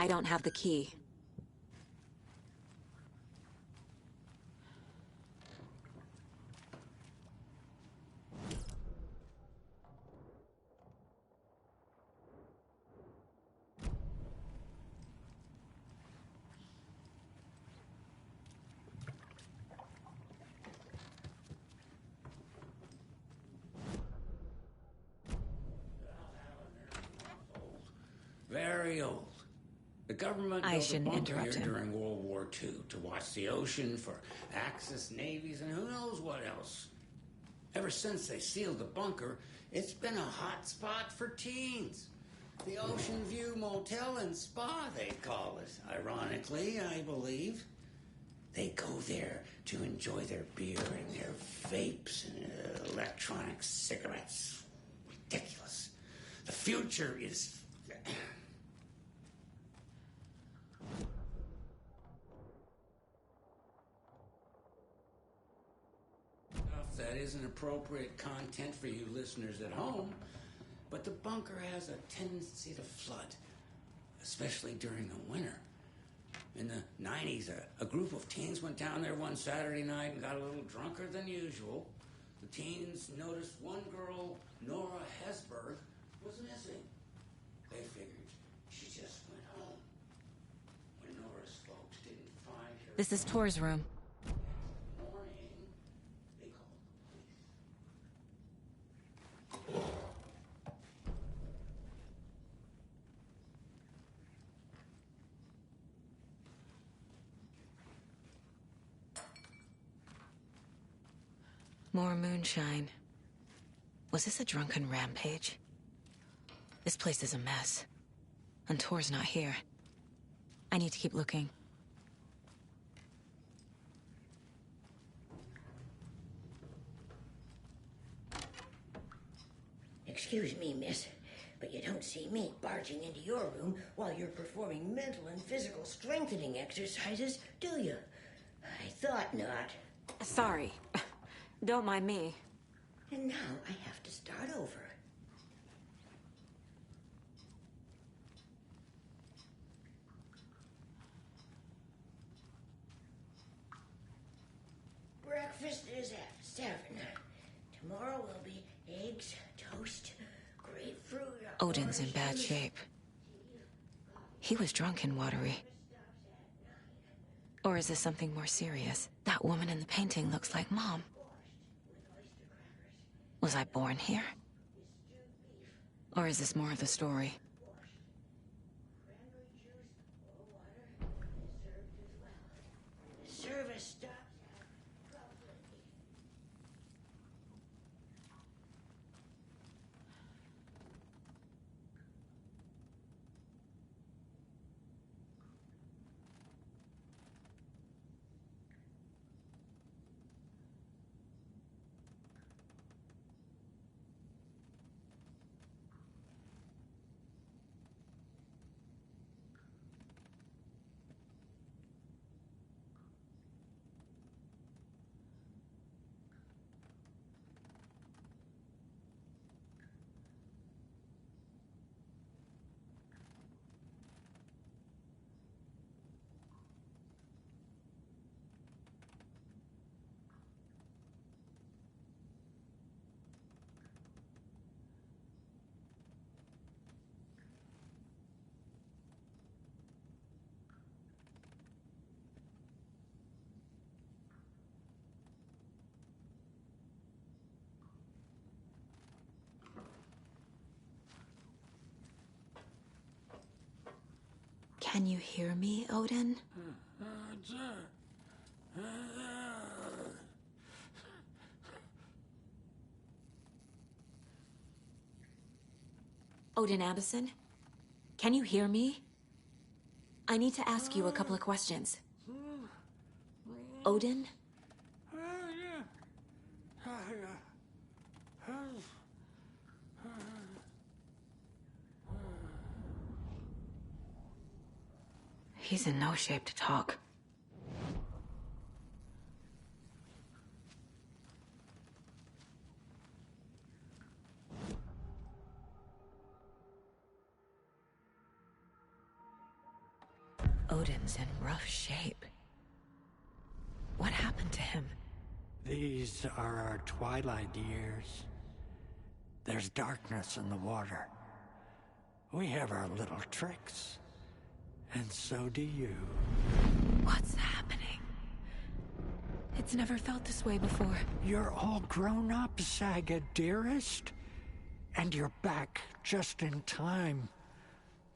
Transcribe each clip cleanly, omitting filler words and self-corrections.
I don't have the key. Very old. The government I built a shouldn't bunker here interrupt him. during World War II to watch the ocean for Axis navies and who knows what else. Ever since they sealed the bunker, it's been a hot spot for teens. The Ocean View Motel and Spa, they call it. Ironically, I believe. They go there to enjoy their beer and their vapes and electronic cigarettes. Ridiculous. The future is... That isn't appropriate content for you listeners at home, but the bunker has a tendency to flood, especially during the winter. In the 90s, a group of teens went down there one Saturday night and got a little drunker than usual. The teens noticed one girl, Nora Hesberg, was missing. They figured she just went home. When Nora's folks didn't find her... This is Tor's room. More moonshine. Was this a drunken rampage? This place is a mess. And Tor's not here. I need to keep looking. Excuse me, miss, but you don't see me barging into your room while you're performing mental and physical strengthening exercises, do you? I thought not. Sorry. Don't mind me. And now I have to start over. Breakfast is at 7. Tomorrow will be eggs, toast, grapefruit... Odin's in bad shape. He was drunk and watery. Or is this something more serious? That woman in the painting looks like Mom. Was I born here? Or is this more of the story? Service stops. Can you hear me, Odin? Odin Abison? Can you hear me? I need to ask you a couple of questions. Odin? He's in no shape to talk. Odin's in rough shape. What happened to him? These are our twilight years. There's darkness in the water. We have our little tricks. And so do you. What's happening? It's never felt this way before. You're all grown up, Saga, dearest. And you're back just in time.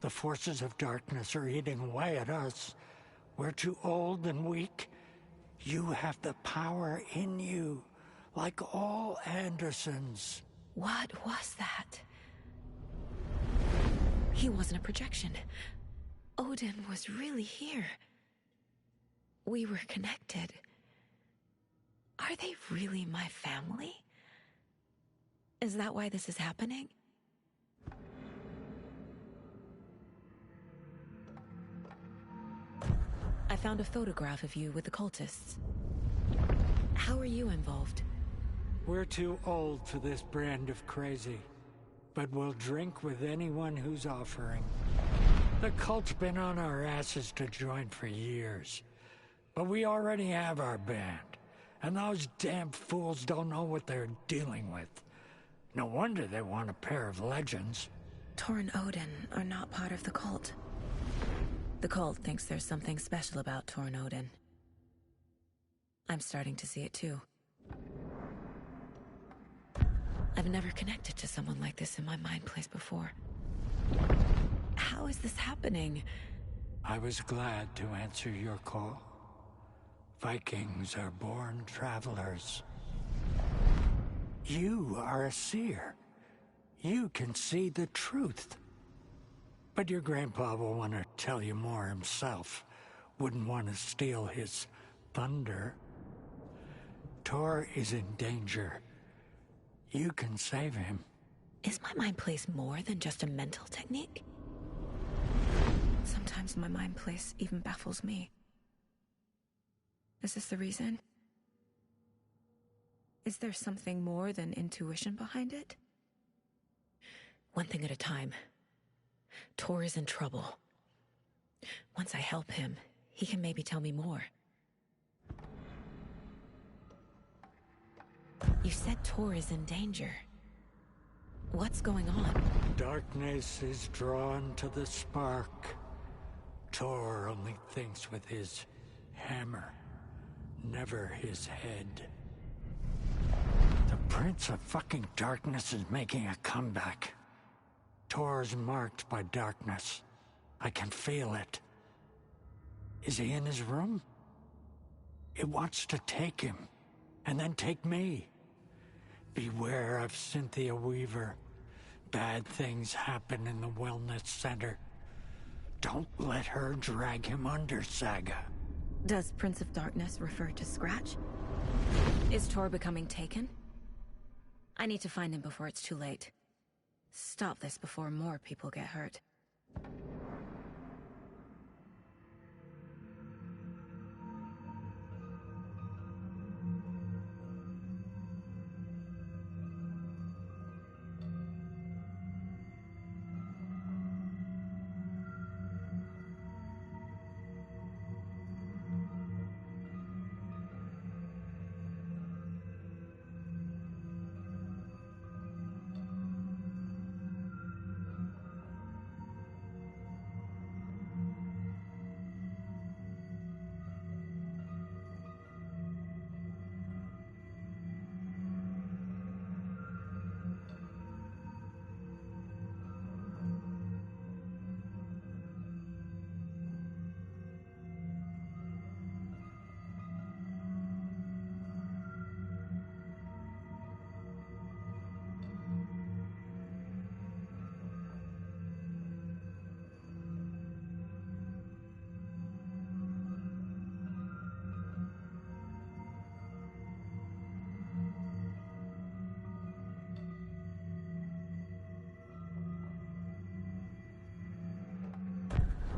The forces of darkness are eating away at us. We're too old and weak. You have the power in you, like all Andersons. What was that? He wasn't a projection. Odin was really here. We were connected. Are they really my family? Is that why this is happening? I found a photograph of you with the cultists. How are you involved? We're too old for this brand of crazy, but we'll drink with anyone who's offering. The cult's been on our asses to join for years, but we already have our band, and those damn fools don't know what they're dealing with. No wonder they want a pair of legends. Tor and Odin are not part of the cult. The cult thinks there's something special about Tor and Odin. I'm starting to see it too. I've never connected to someone like this in my mind place before. How is this happening? I was glad to answer your call. Vikings are born travelers. You are a seer. You can see the truth. But your grandpa will want to tell you more himself. Wouldn't want to steal his thunder. Tor is in danger. You can save him. Is my mind place more than just a mental technique? Sometimes my mind place even baffles me. Is this the reason? Is there something more than intuition behind it? One thing at a time. Tor is in trouble. Once I help him, he can maybe tell me more. You said Tor is in danger. What's going on? Darkness is drawn to the spark. Tor only thinks with his hammer, never his head. The Prince of fucking Darkness is making a comeback. Tor's marked by darkness. I can feel it. Is he in his room? It wants to take him, and then take me. Beware of Cynthia Weaver. Bad things happen in the wellness center. Don't let her drag him under, Saga. Does Prince of Darkness refer to Scratch? Is Tor becoming taken? I need to find him before it's too late. Stop this before more people get hurt.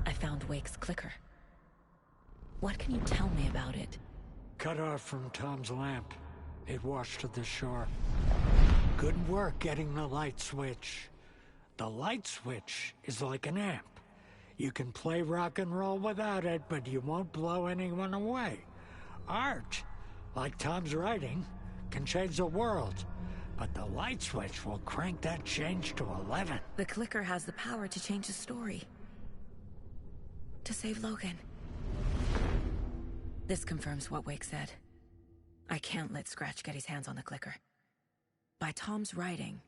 I found Wake's clicker. What can you tell me about it? Cut off from Tom's lamp. It washed to the shore. Good work getting the light switch. The light switch is like an amp. You can play rock and roll without it, but you won't blow anyone away. Art, like Tom's writing, can change the world, but the light switch will crank that change to 11. The clicker has the power to change the story. To save Logan. This confirms what Wake said. I can't let Scratch get his hands on the clicker. By Tom's writing,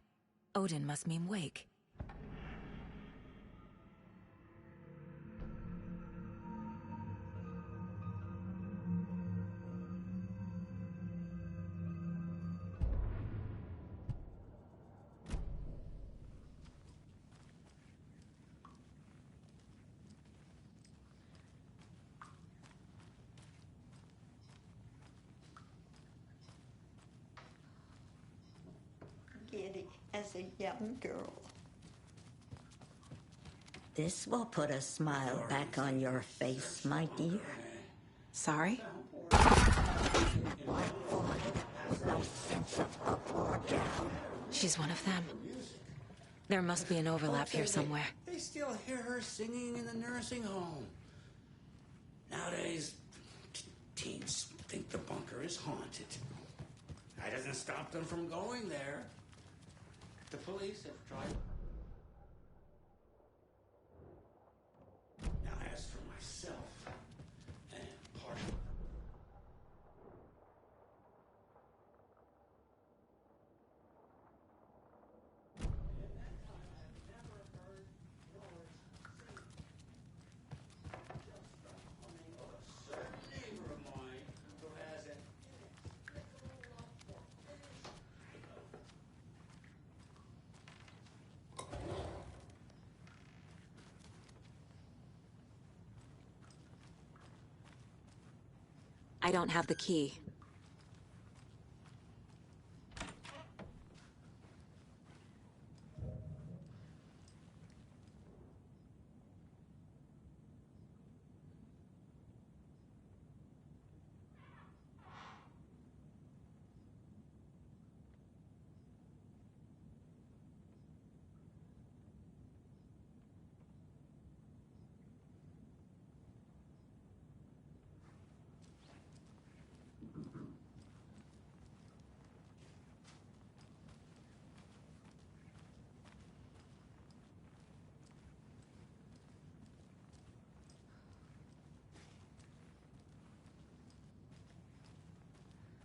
Odin must mean Wake. Giddy as a young girl. This will put a smile back on your face, my dear. Sorry? She's one of them. There must be an overlap here somewhere. They still hear her singing in the nursing home. Nowadays, teens think the bunker is haunted. That doesn't stop them from going there. The police have tried. Now, as for myself, and part of I don't have the key.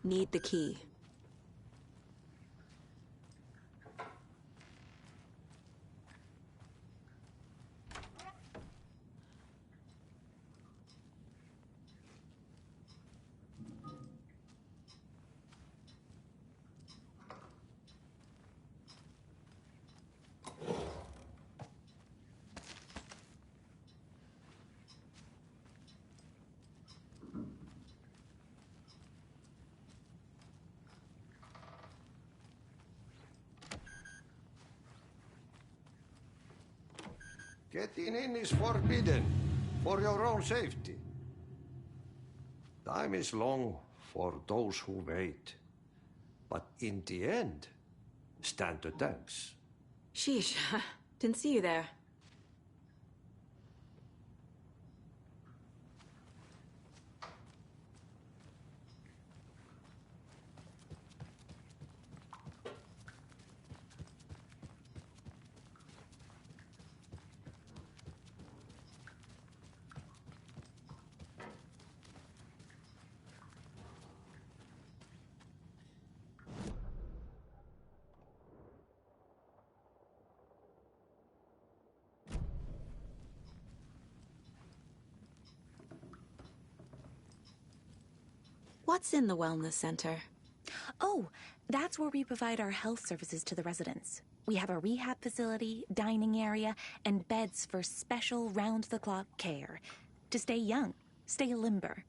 Need the key. Getting in is forbidden, for your own safety. Time is long for those who wait. But in the end, stand the thanks. Sheesh, didn't see you there. What's in the wellness center? Oh, that's where we provide our health services to the residents. We have a rehab facility, dining area, and beds for special round-the-clock care. To stay young, stay limber.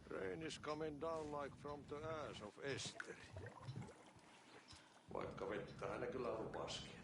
Rain is coming down like from the ass of Esteri. Vaikka vettä aina kyllä lupaskin.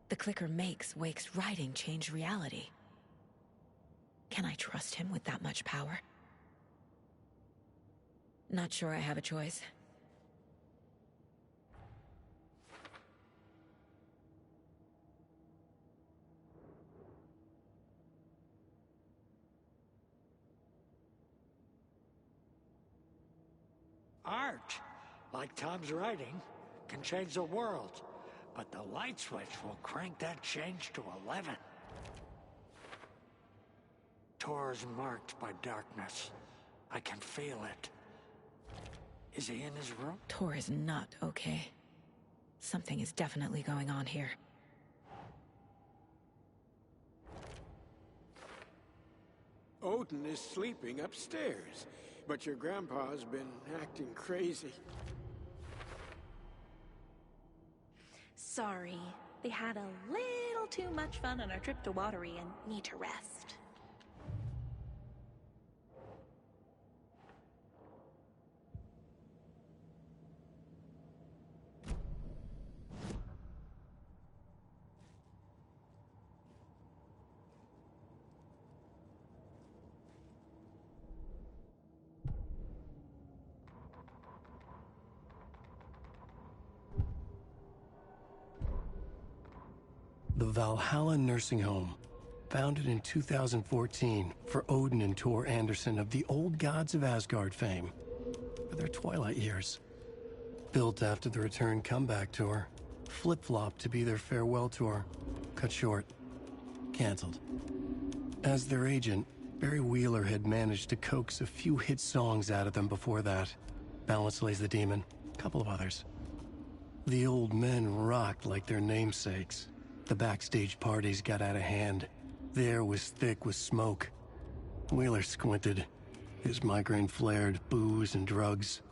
The clicker makes Wake's writing change reality. Can I trust him with that much power? Not sure I have a choice. Art, like Tom's writing, can change the world, but the light switch will crank that change to 11. Tor is marked by darkness. I can feel it. Is he in his room? Tor is not okay. Something is definitely going on here. Odin is sleeping upstairs, but your grandpa's been acting crazy. Sorry. They had a little too much fun on our trip to Watery and need to rest. The Valhalla Nursing Home, founded in 2014 for Odin and Tor Anderson of the Old Gods of Asgard fame for their twilight years. Built after the Return comeback tour, flip-flopped to be their farewell tour, cut short, canceled. As their agent, Barry Wheeler had managed to coax a few hit songs out of them before that. Balance Lays the Demon, a couple of others. The old men rocked like their namesakes. The backstage parties got out of hand. The air was thick with smoke. Wheeler squinted. His migraine flared, booze and drugs.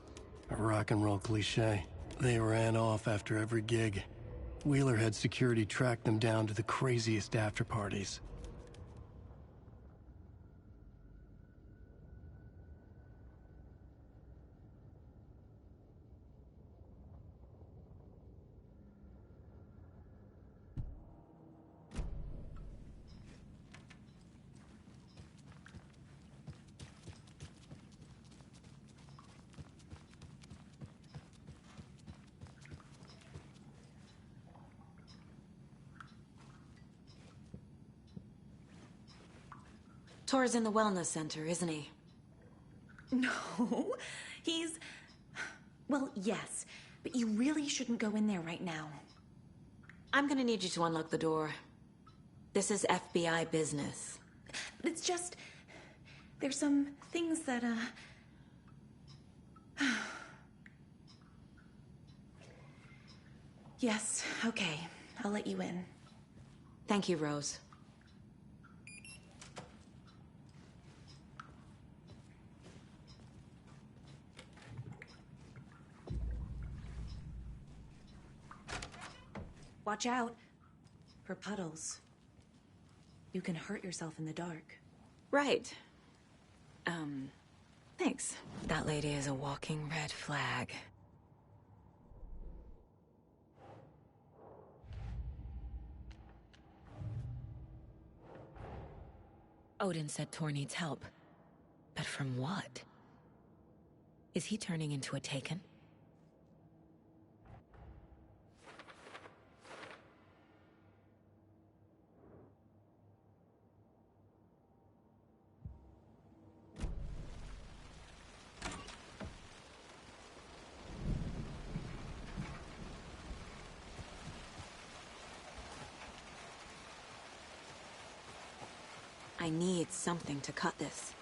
A rock and roll cliche. They ran off after every gig. Wheeler had security track them down to the craziest after parties. Tor's in the wellness center, isn't he? No, he's... Well, yes, but you really shouldn't go in there right now. I'm gonna need you to unlock the door. This is FBI business. It's just... There's some things that, Yes, okay. I'll let you in. Thank you, Rose. Watch out for puddles. You can hurt yourself in the dark. Right. Thanks. That lady is a walking red flag. Odin said Tor needs help. But from what? Is he turning into a Taken? I need something to cut this.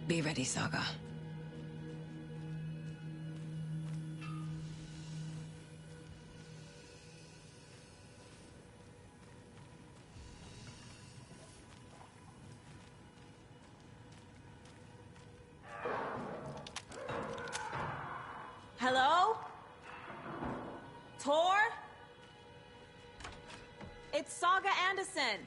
Be ready, Saga. Hello? Tor? It's Saga Anderson.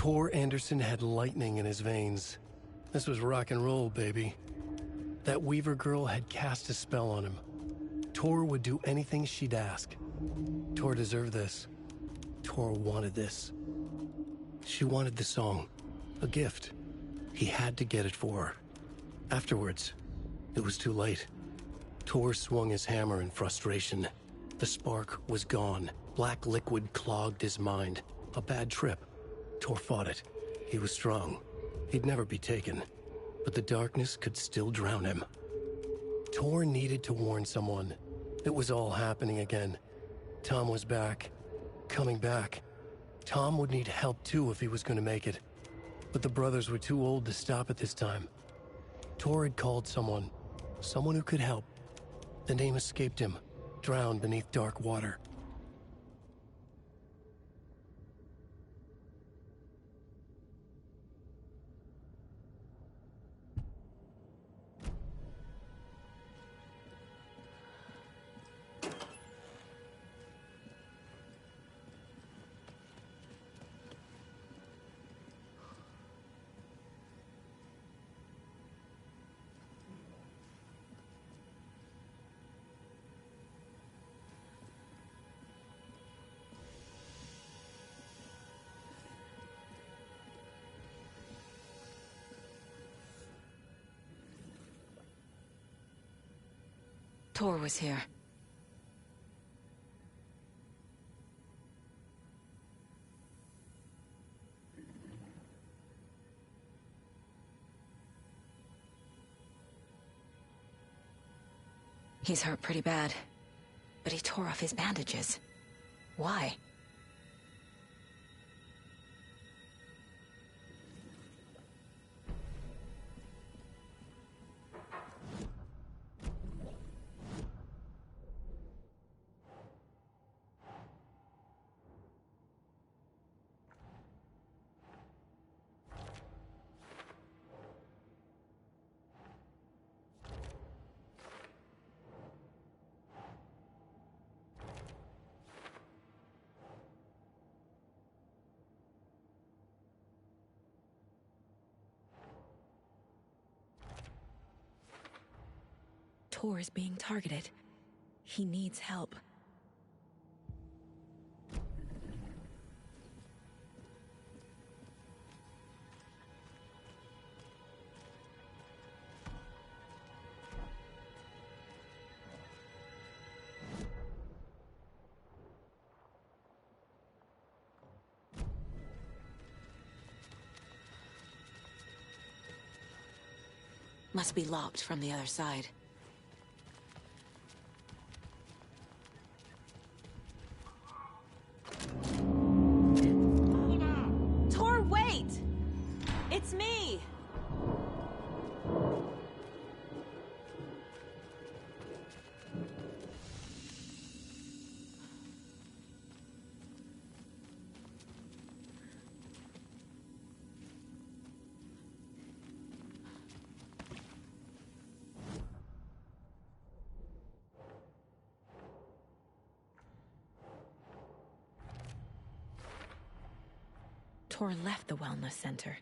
Tor Anderson had lightning in his veins. This was rock and roll, baby. That Weaver girl had cast a spell on him. Tor would do anything she'd ask. Tor deserved this. Tor wanted this. She wanted the song. A gift. He had to get it for her. Afterwards, it was too late. Tor swung his hammer in frustration. The spark was gone. Black liquid clogged his mind. A bad trip. Tor fought it. He was strong. He'd never be taken. But the darkness could still drown him. Tor needed to warn someone. It was all happening again. Tom was back. Coming back. Tom would need help too if he was going to make it. But the brothers were too old to stop at this time. Tor had called someone. Someone who could help. The name escaped him. Drowned beneath dark water. Tor was here. He's hurt pretty bad, but he tore off his bandages. Why? Tor is being targeted. He needs help. Must be locked from the other side. Tor, wait! It's me! Tor left the wellness center.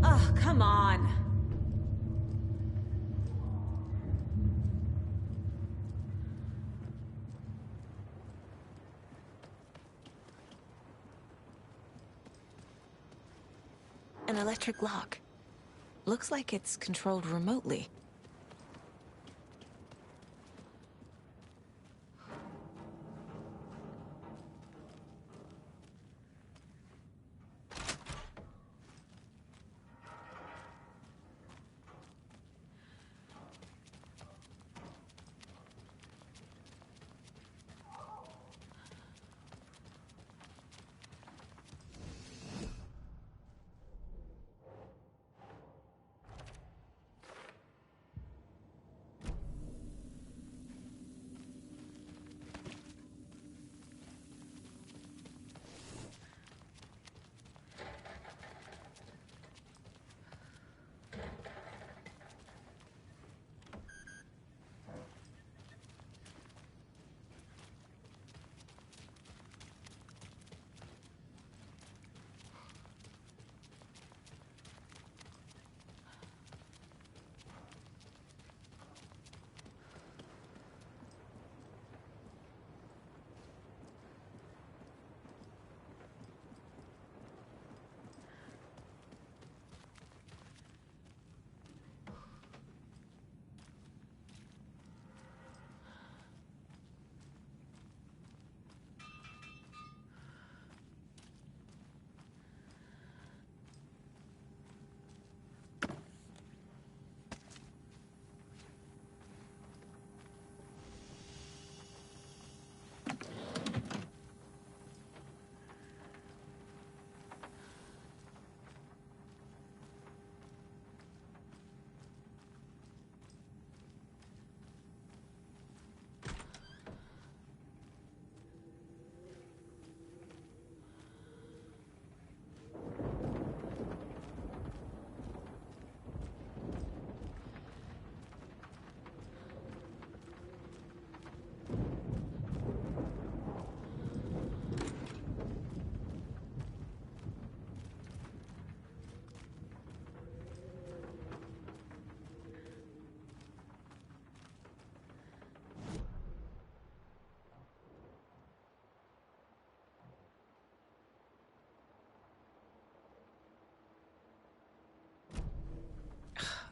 Oh, come on. An electric lock. Looks like it's controlled remotely.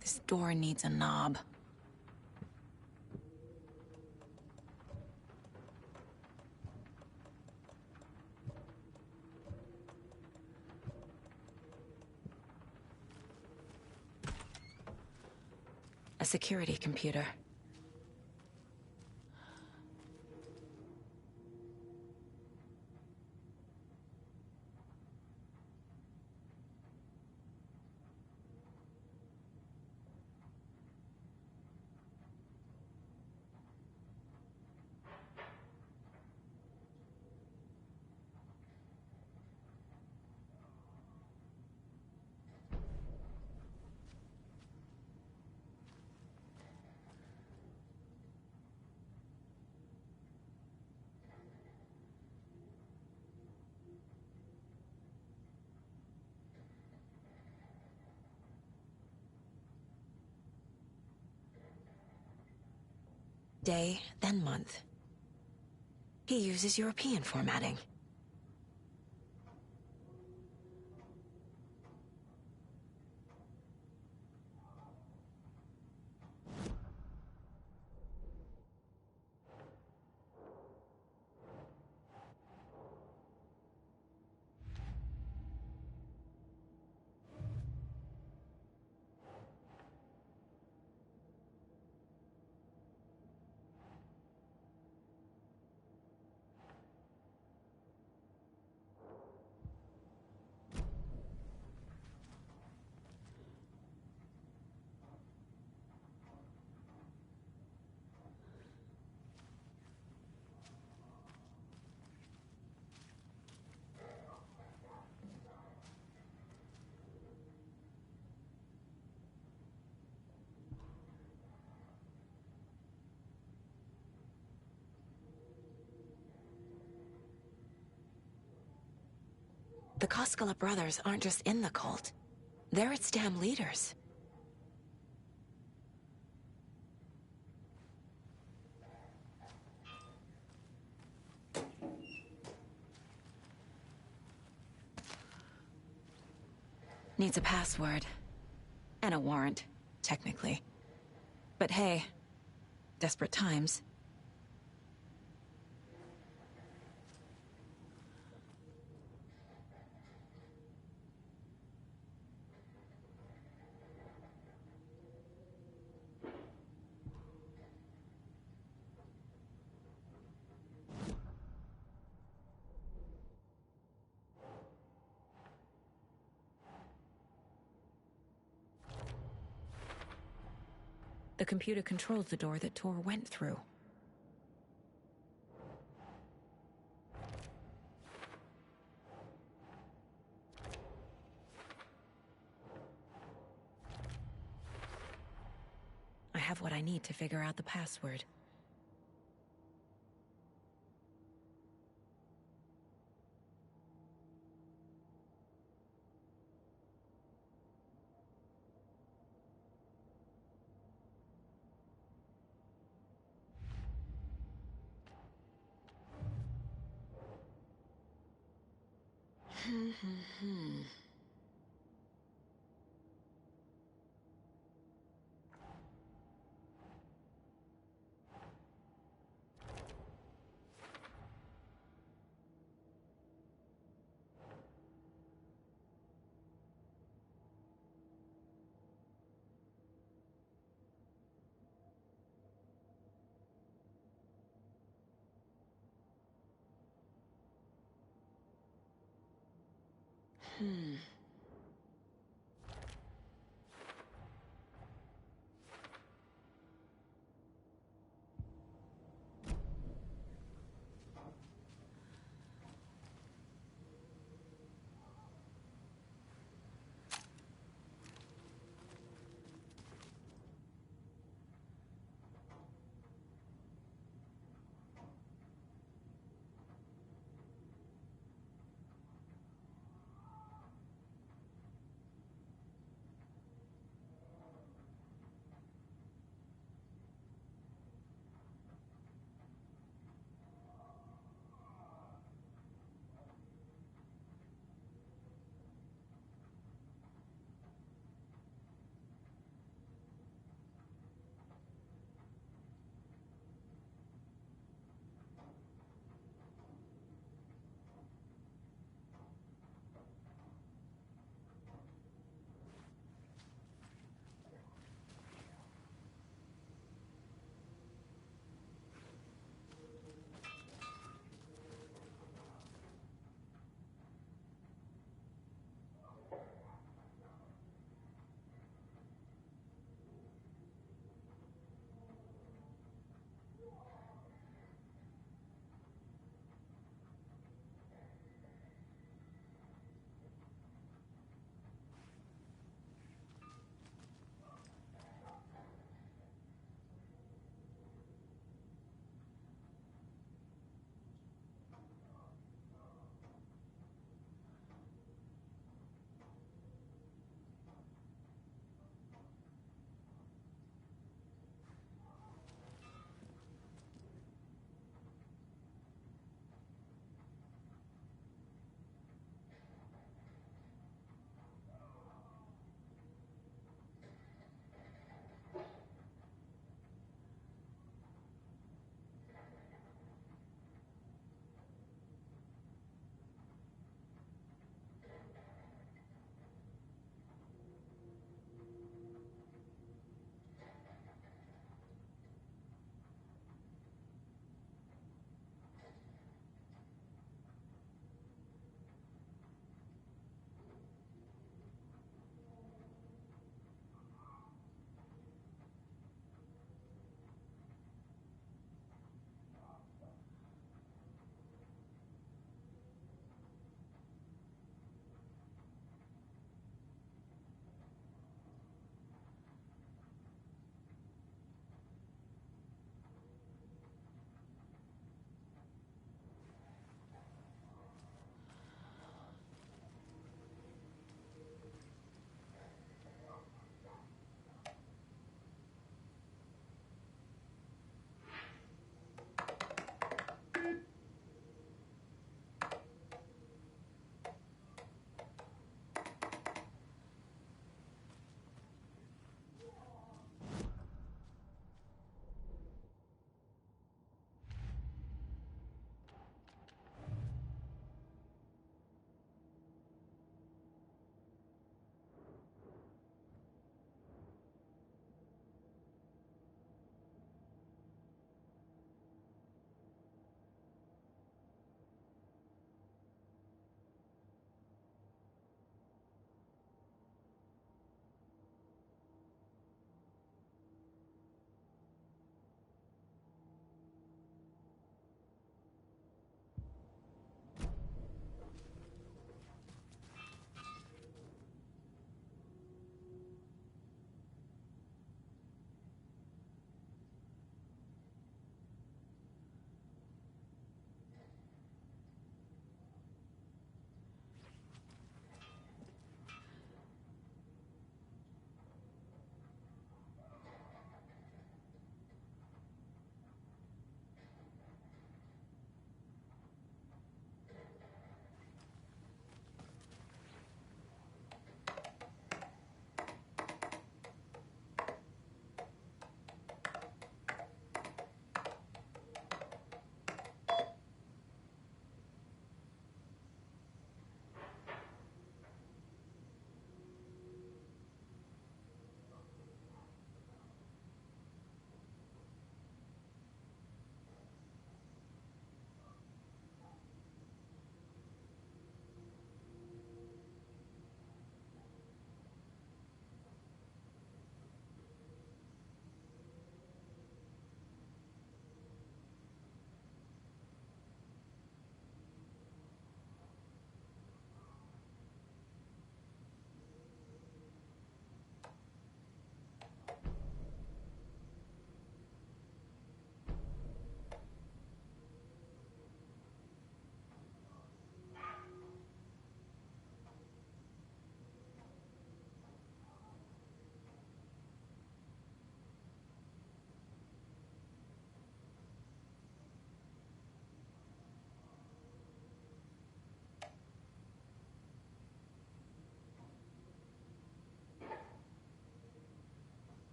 This door needs a knob. A security computer. Day, then month. He uses European formatting. The Koskela brothers aren't just in the cult. They're its damn leaders. Needs a password. And a warrant, technically. But hey, desperate times. The computer controls the door that Tor went through. I have what I need to figure out the password.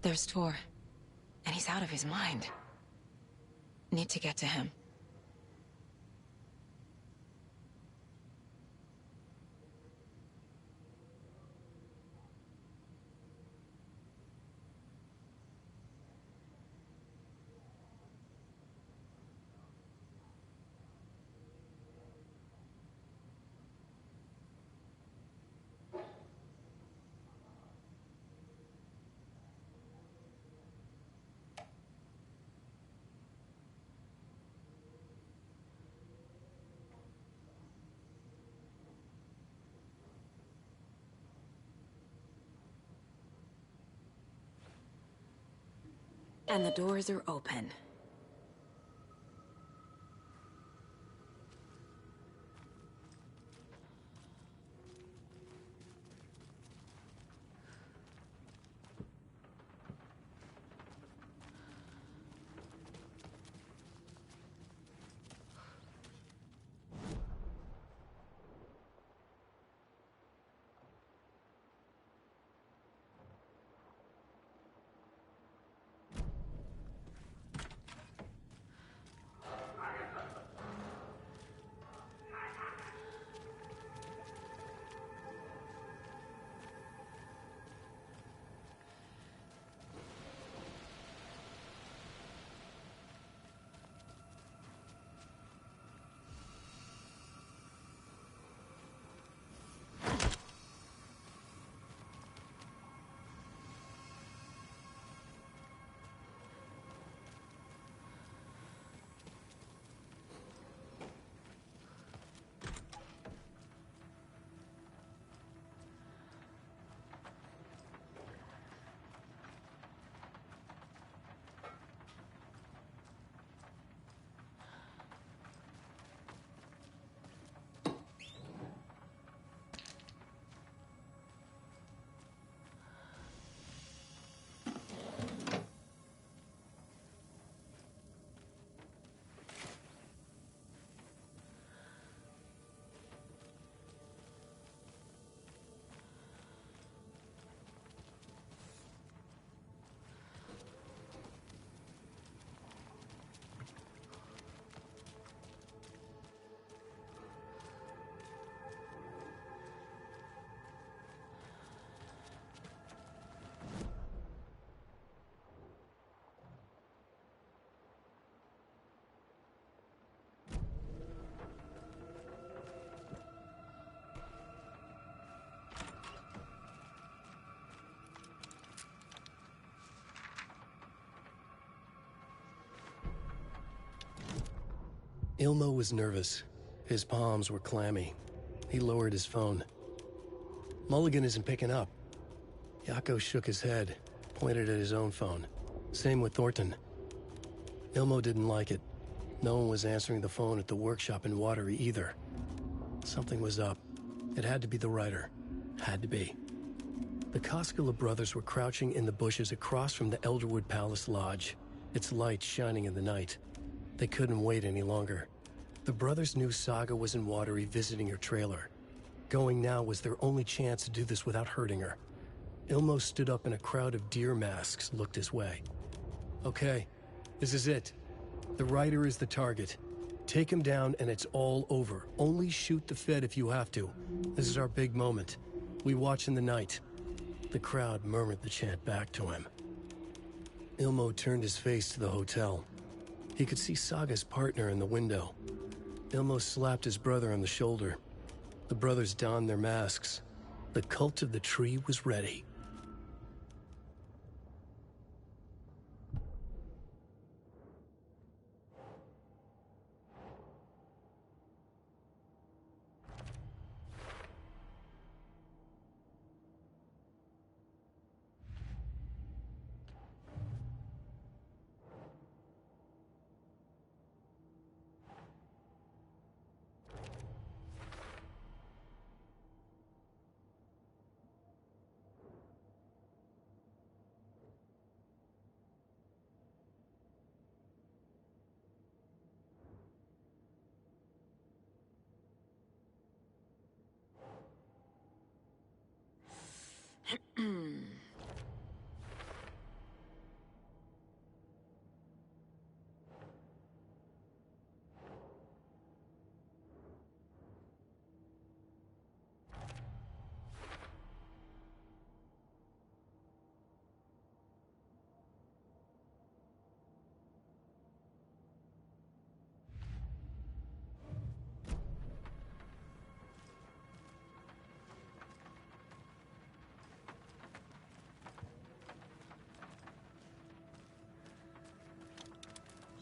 There's Tor. And he's out of his mind. Need to get to him. And the doors are open. Ilmo was nervous. His palms were clammy. He lowered his phone. Mulligan isn't picking up. Yako shook his head, pointed at his own phone. Same with Thornton. Ilmo didn't like it. No one was answering the phone at the workshop in Watery either. Something was up. It had to be the writer. Had to be. The Koskela brothers were crouching in the bushes across from the Elderwood Palace Lodge, its lights shining in the night. They couldn't wait any longer. The brothers knew Saga was in Watery visiting her trailer. Going now was their only chance to do this without hurting her. Ilmo stood up and a crowd of deer masks looked his way. Okay, this is it. The writer is the target. Take him down and it's all over. Only shoot the Fed if you have to. This is our big moment. We watch in the night. The crowd murmured the chant back to him. Ilmo turned his face to the hotel. He could see Saga's partner in the window. Ilmo slapped his brother on the shoulder. The brothers donned their masks. The cult of the tree was ready.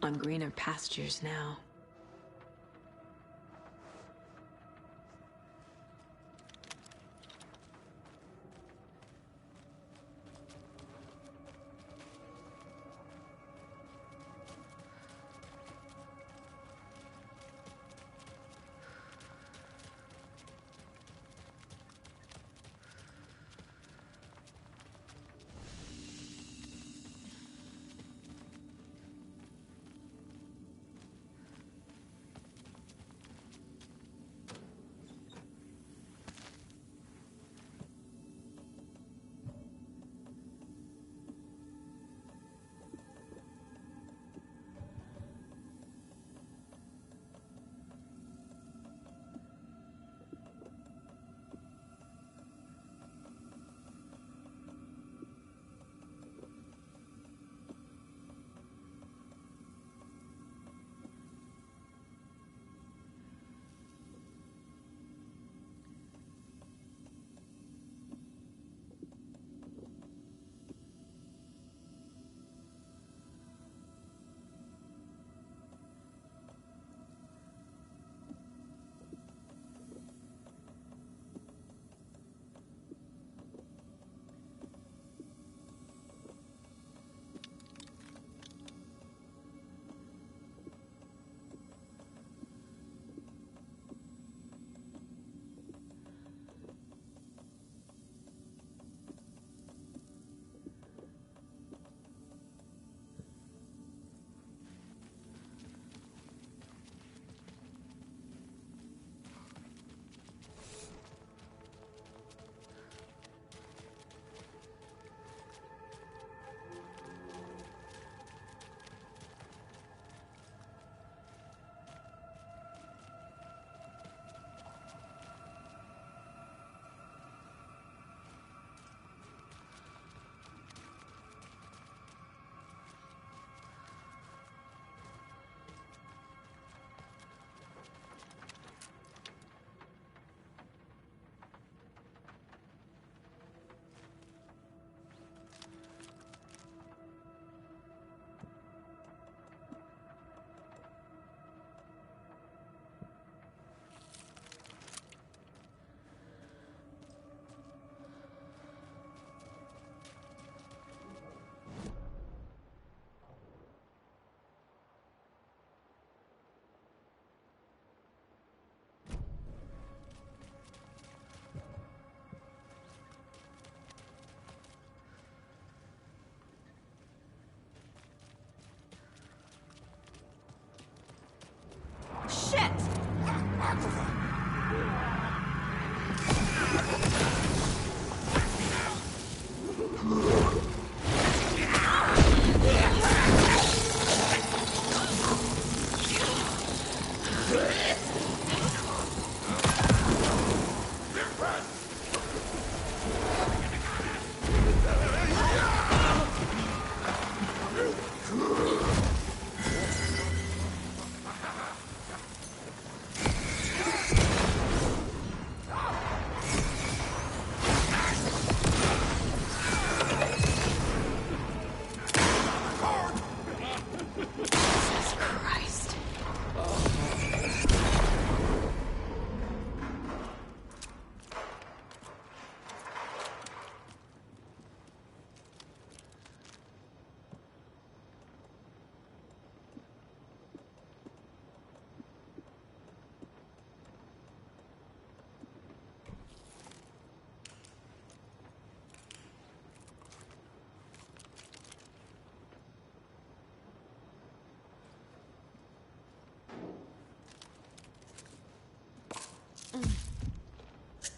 on greener pastures now.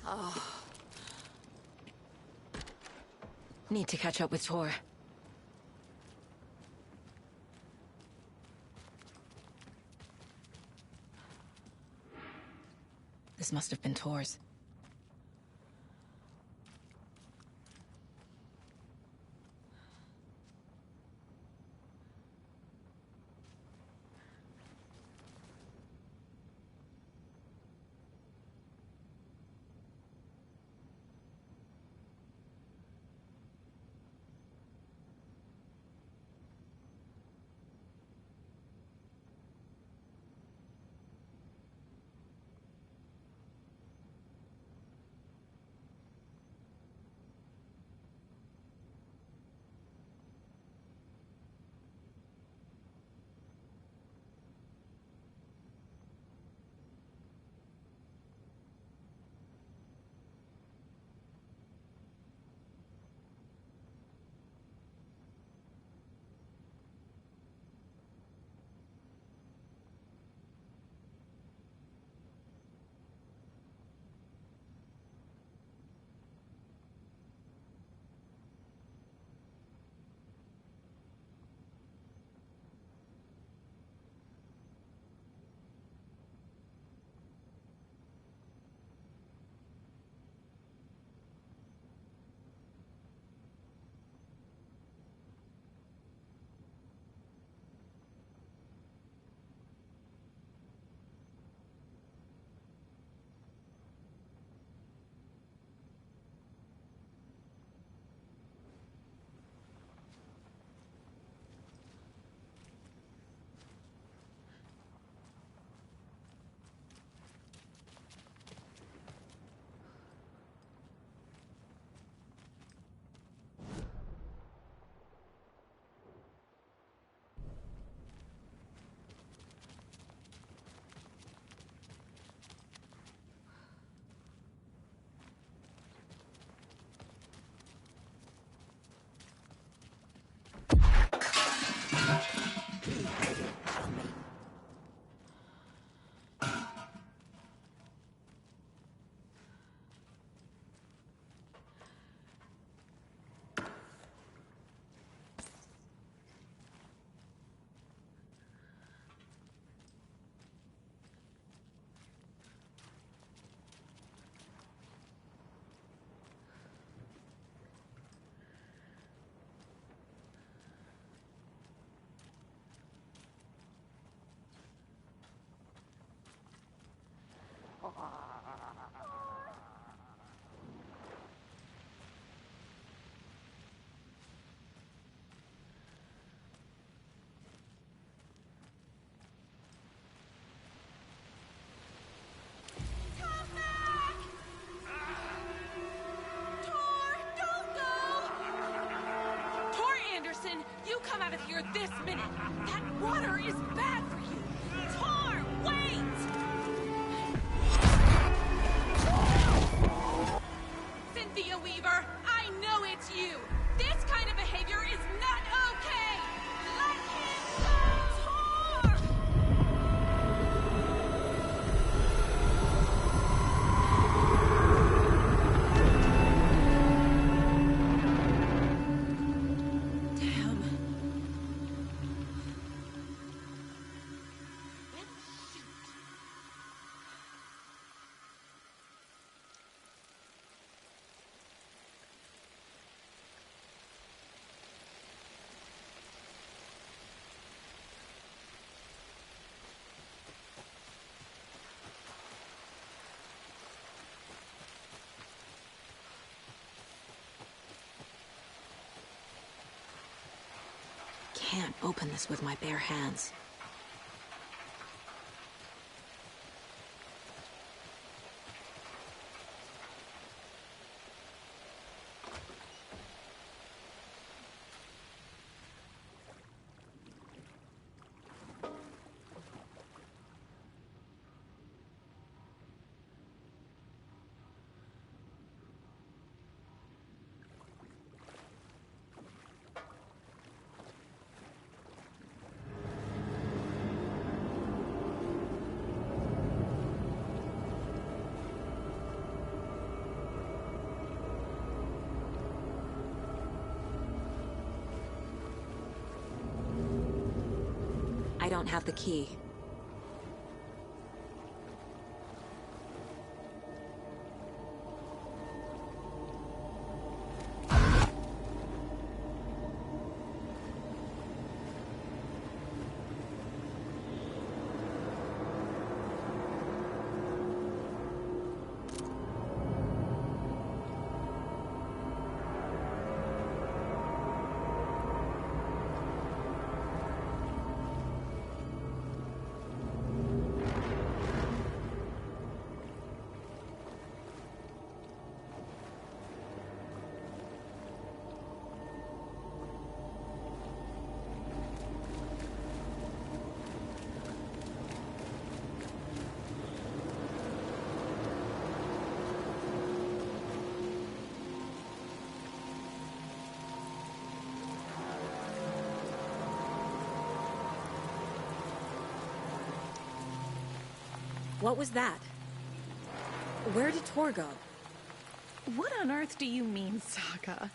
Oh. Need to catch up with Tor. This must have been Tor's. can't open this with my bare hands. I don't have the key. What was that? Where did Tor go? What on earth do you mean, Saga?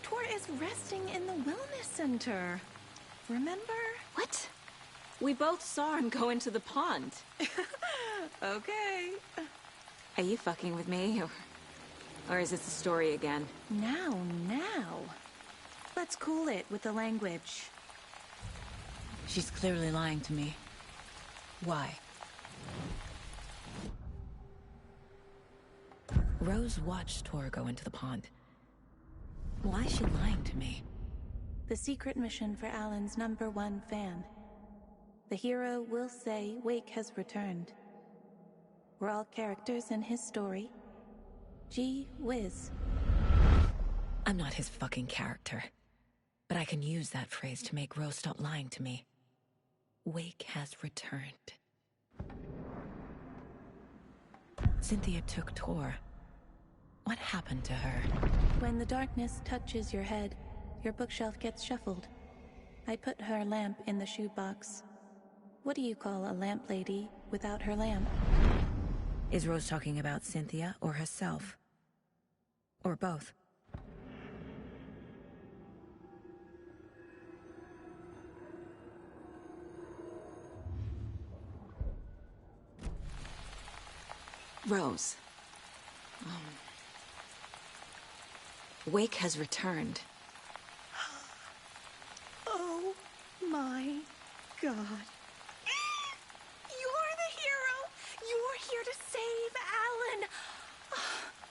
Tor is resting in the wellness center. Remember? What? We both saw him go into the pond. Okay. Are you fucking with me, or is this the story again? Now. Let's cool it with the language. She's clearly lying to me. Why? Rose watched Tor go into the pond. Why is she lying to me? The secret mission for Alan's #1 fan. The hero will say Wake has returned. We're all characters in his story. Gee whiz. I'm not his fucking character. But I can use that phrase to make Rose stop lying to me. Wake has returned. Cynthia took Tor. What happened to her? When the darkness touches your head, your bookshelf gets shuffled. I put her lamp in the shoebox. What do you call a lamp lady without her lamp? Is Rose talking about Cynthia or herself? Or both? Rose. Wake has returned. Oh my God. You're the hero! You're here to save Alan!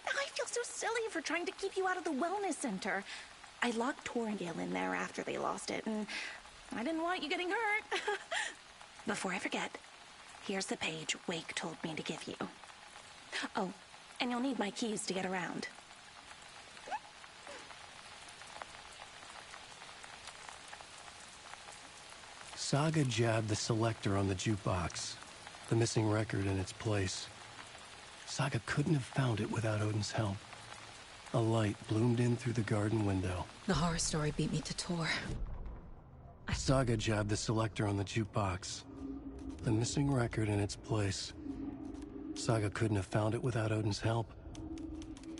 I feel so silly for trying to keep you out of the wellness center. I locked Tor and Gale in there after they lost it, and I didn't want you getting hurt. Before I forget, here's the page Wake told me to give you. Oh, and you'll need my keys to get around. Saga jabbed the selector on the jukebox, the missing record in its place. Saga couldn't have found it without Odin's help. A light bloomed in through the garden window. The horror story beat me to Tor. Saga jabbed the selector on the jukebox, the missing record in its place. Saga couldn't have found it without Odin's help.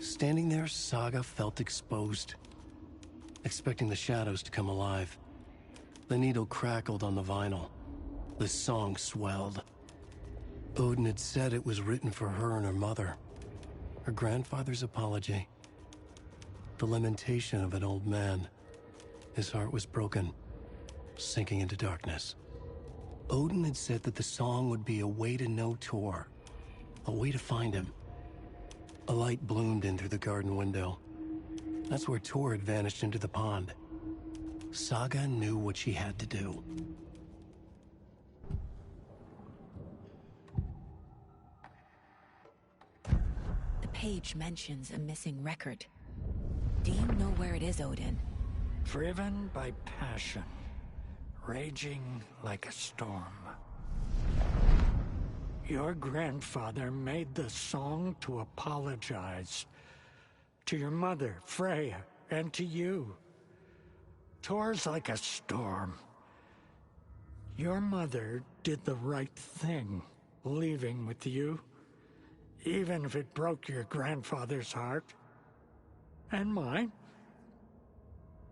Standing there, Saga felt exposed, expecting the shadows to come alive. The needle crackled on the vinyl. The song swelled. Odin had said it was written for her and her mother. Her grandfather's apology. The lamentation of an old man. His heart was broken, sinking into darkness. Odin had said that the song would be a way to know Tor, a way to find him. A light bloomed in through the garden window. That's where Tor had vanished into the pond. Saga knew what she had to do. The page mentions a missing record. Do you know where it is, Odin? Driven by passion, raging like a storm. Your grandfather made the song to apologize. To your mother, Freya, and to you. Tor's like a storm. Your mother did the right thing, leaving with you. Even if it broke your grandfather's heart. And mine.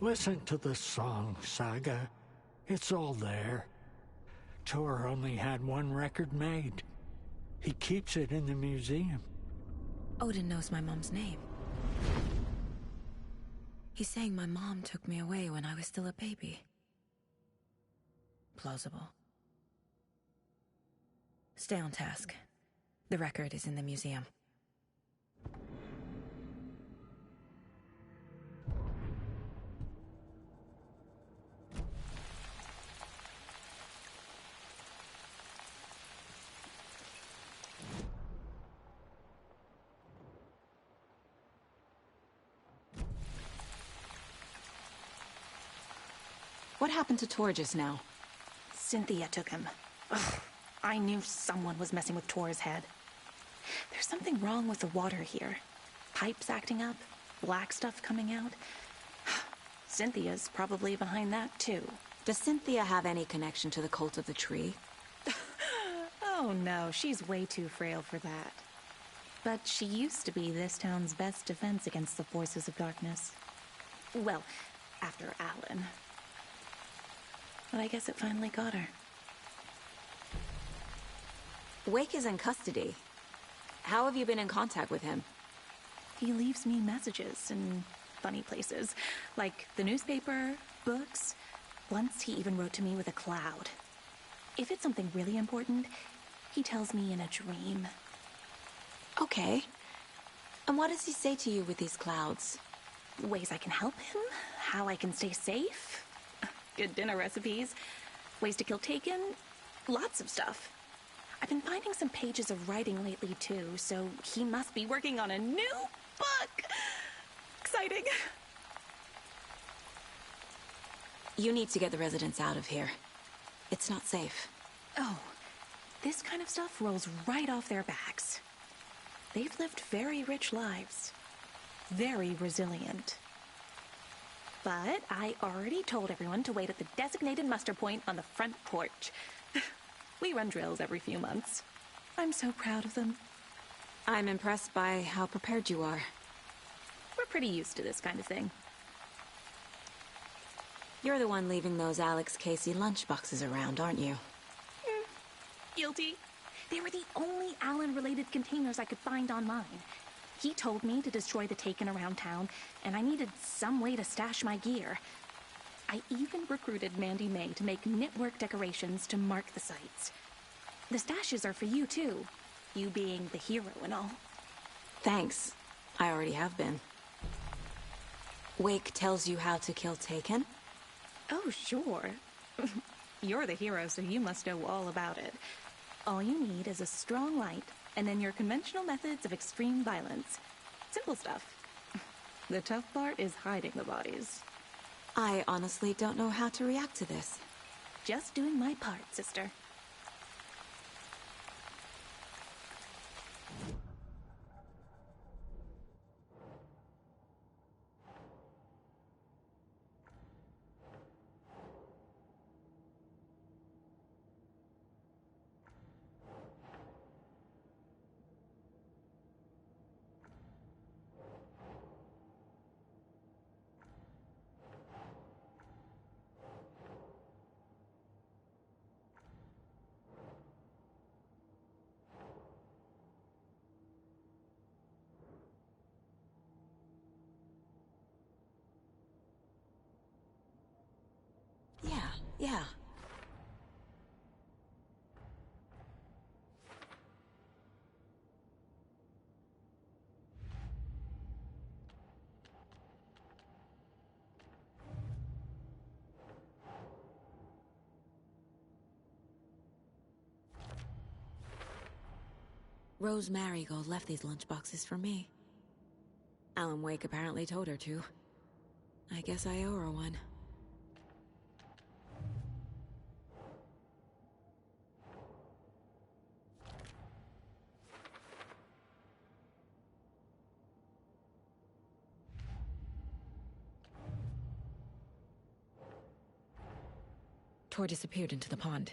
Listen to the song, Saga. It's all there. Tor only had one record made. He keeps it in the museum. Odin knows my mom's name. He's saying my mom took me away when I was still a baby. Plausible. Stay on task. The record is in the museum. What happened to Tor just now? Cynthia took him. Ugh, I knew someone was messing with Tor's head. There's something wrong with the water here. Pipes acting up, black stuff coming out. Cynthia's probably behind that, too. Does Cynthia have any connection to the cult of the tree? Oh no, she's way too frail for that. But she used to be this town's best defense against the forces of darkness. Well, after Alan. But I guess it finally got her. Wake is in custody. How have you been in contact with him? He leaves me messages in funny places, like the newspaper, books. Once he even wrote to me with a cloud. If it's something really important, he tells me in a dream. Okay. And what does he say to you with these clouds? Ways I can help him, how I can stay safe, good dinner recipes, ways to kill Taken, lots of stuff. I've been finding some pages of writing lately too, so he must be working on a new book. Exciting. You need to get the residents out of here. It's not safe. Oh, this kind of stuff rolls right off their backs. They've lived very rich lives. Very resilient. But I already told everyone to wait at the designated muster point on the front porch. We run drills every few months. I'm so proud of them. I'm impressed by how prepared you are. We're pretty used to this kind of thing. You're the one leaving those Alex Casey lunchboxes around, aren't you? Guilty. They were the only Alan-related containers I could find online. He told me to destroy the Taken around town, and I needed some way to stash my gear. I even recruited Mandy May to make knitwork decorations to mark the sites. The stashes are for you, too. You being the hero and all. Thanks. I already have been. Wake tells you how to kill Taken? Oh, sure. You're the hero, so you must know all about it. All you need is a strong light, and then your conventional methods of extreme violence. Simple stuff. The tough part is hiding the bodies. I honestly don't know how to react to this. Just doing my part, sister. Yeah. Rose Marigold left these lunchboxes for me. Alan Wake apparently told her to. I guess I owe her one. Tor disappeared into the pond.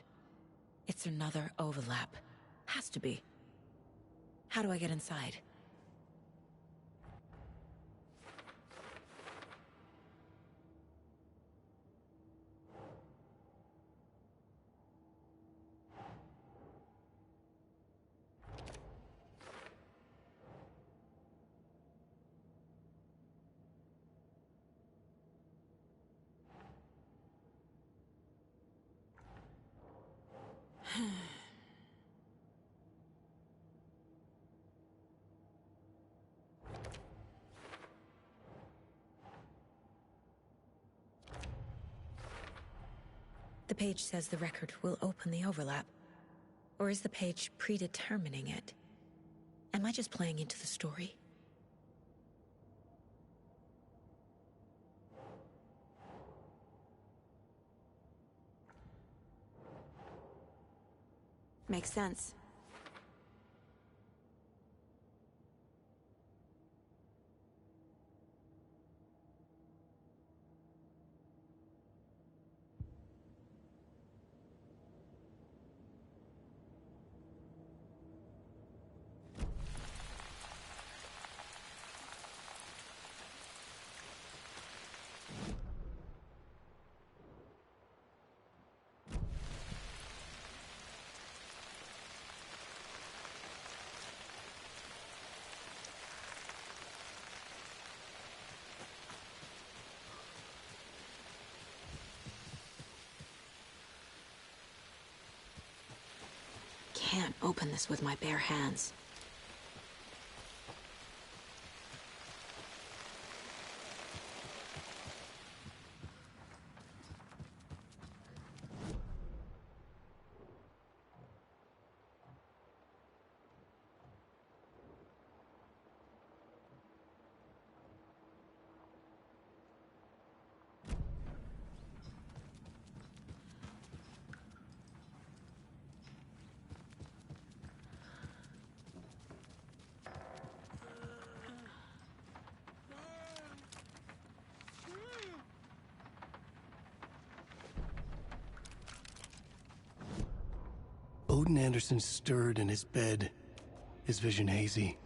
It's another overlap. Has to be. How do I get inside? The page says the record will open the overlap. Or is the page predetermining it? Am I just playing into the story? Makes sense. Can't open this with my bare hands. Odin Anderson stirred in his bed, his vision hazy,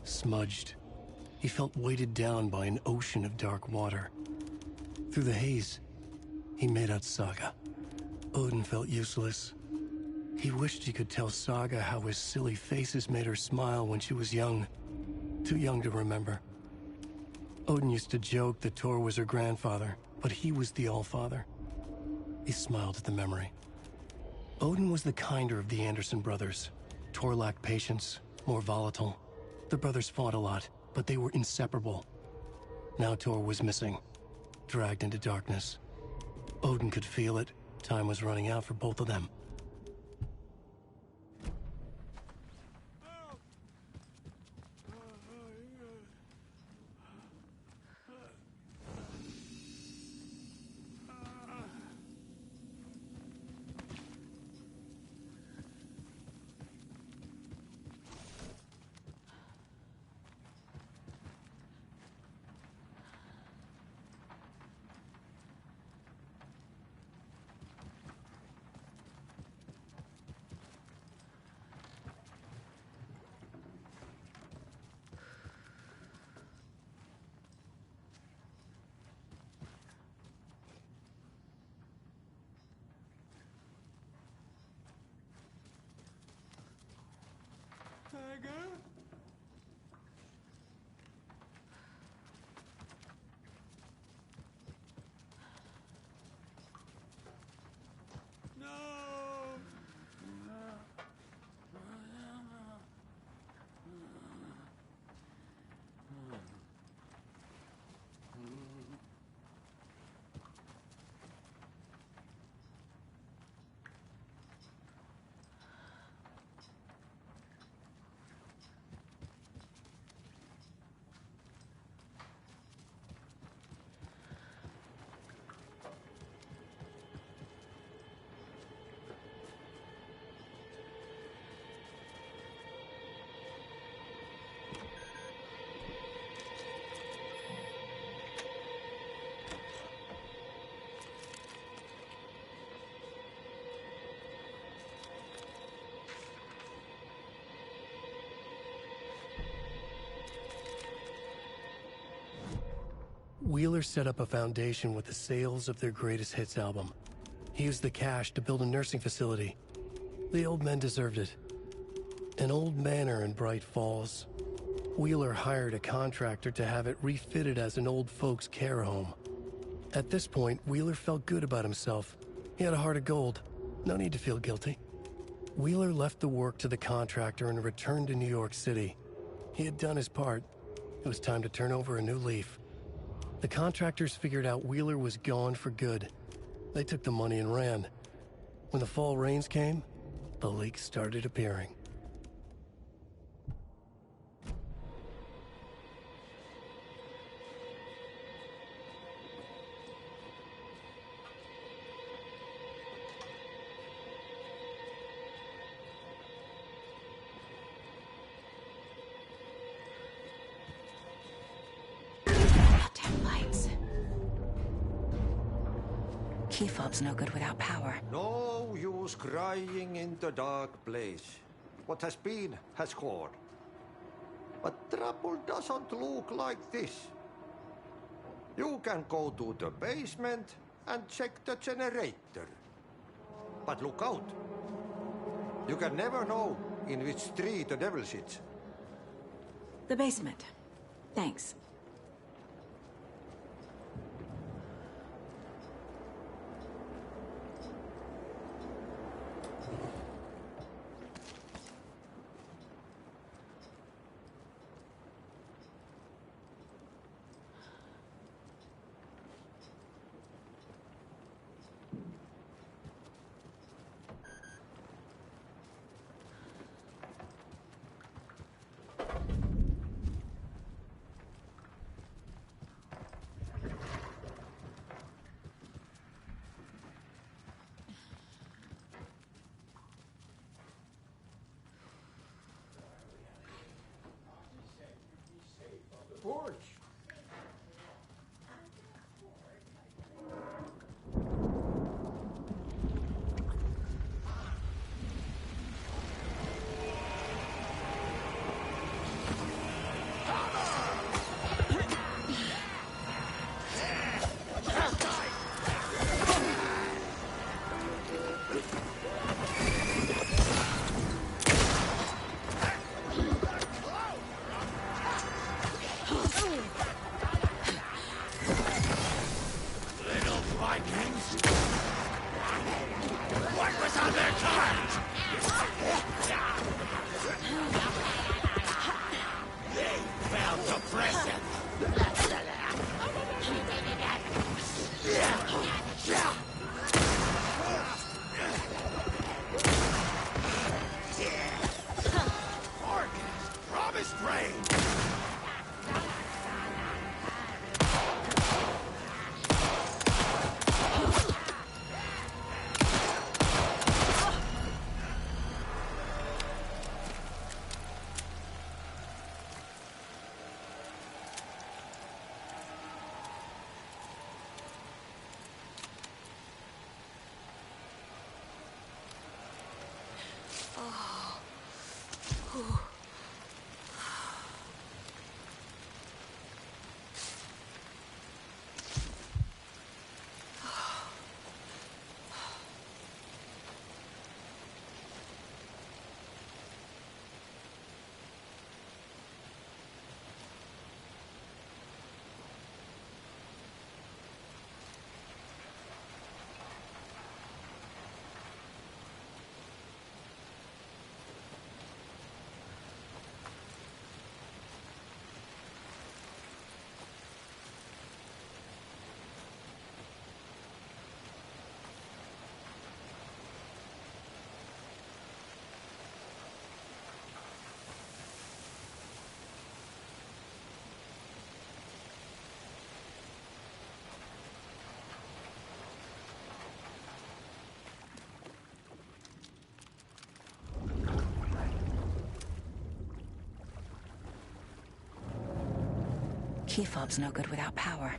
smudged. He felt weighted down by an ocean of dark water. Through the haze, he made out Saga. Odin felt useless. He wished he could tell Saga how his silly faces made her smile when she was young. Too young to remember. Odin used to joke that Tor was her grandfather, but he was the Allfather. He smiled at the memory. Odin was the kinder of the Anderson brothers. Tor lacked patience, more volatile. The brothers fought a lot, but they were inseparable. Now Tor was missing, dragged into darkness. Odin could feel it. Time was running out for both of them. Wheeler set up a foundation with the sales of their greatest hits album. He used the cash to build a nursing facility. The old men deserved it. An old manor in Bright Falls. Wheeler hired a contractor to have it refitted as an old folks' care home. At this point, Wheeler felt good about himself. He had a heart of gold. No need to feel guilty. Wheeler left the work to the contractor and returned to New York City. He had done his part. It was time to turn over a new leaf. The contractors figured out Wheeler was gone for good. They took the money and ran. When the fall rains came, the leaks started appearing. Key fob's no good without power. No use crying in the dark place. What has been has gone. But trouble doesn't look like this. You can go to the basement and check the generator. But look out. You can never know in which tree the devil sits. The basement. Thanks. Porch. Key fob's no good without power.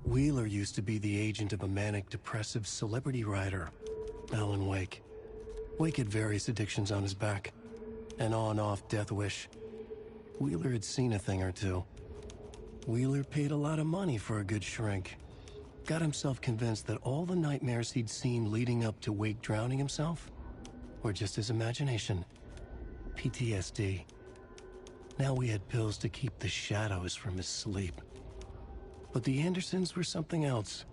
Wheeler used to be the agent of a manic-depressive celebrity writer, Alan Wake. Wake had various addictions on his back, an on-off death wish. Wheeler had seen a thing or two. Wheeler paid a lot of money for a good shrink. Got himself convinced that all the nightmares he'd seen leading up to Wake drowning himself were just his imagination. PTSD. Now we had pills to keep the shadows from his sleep. But the Andersons were something else.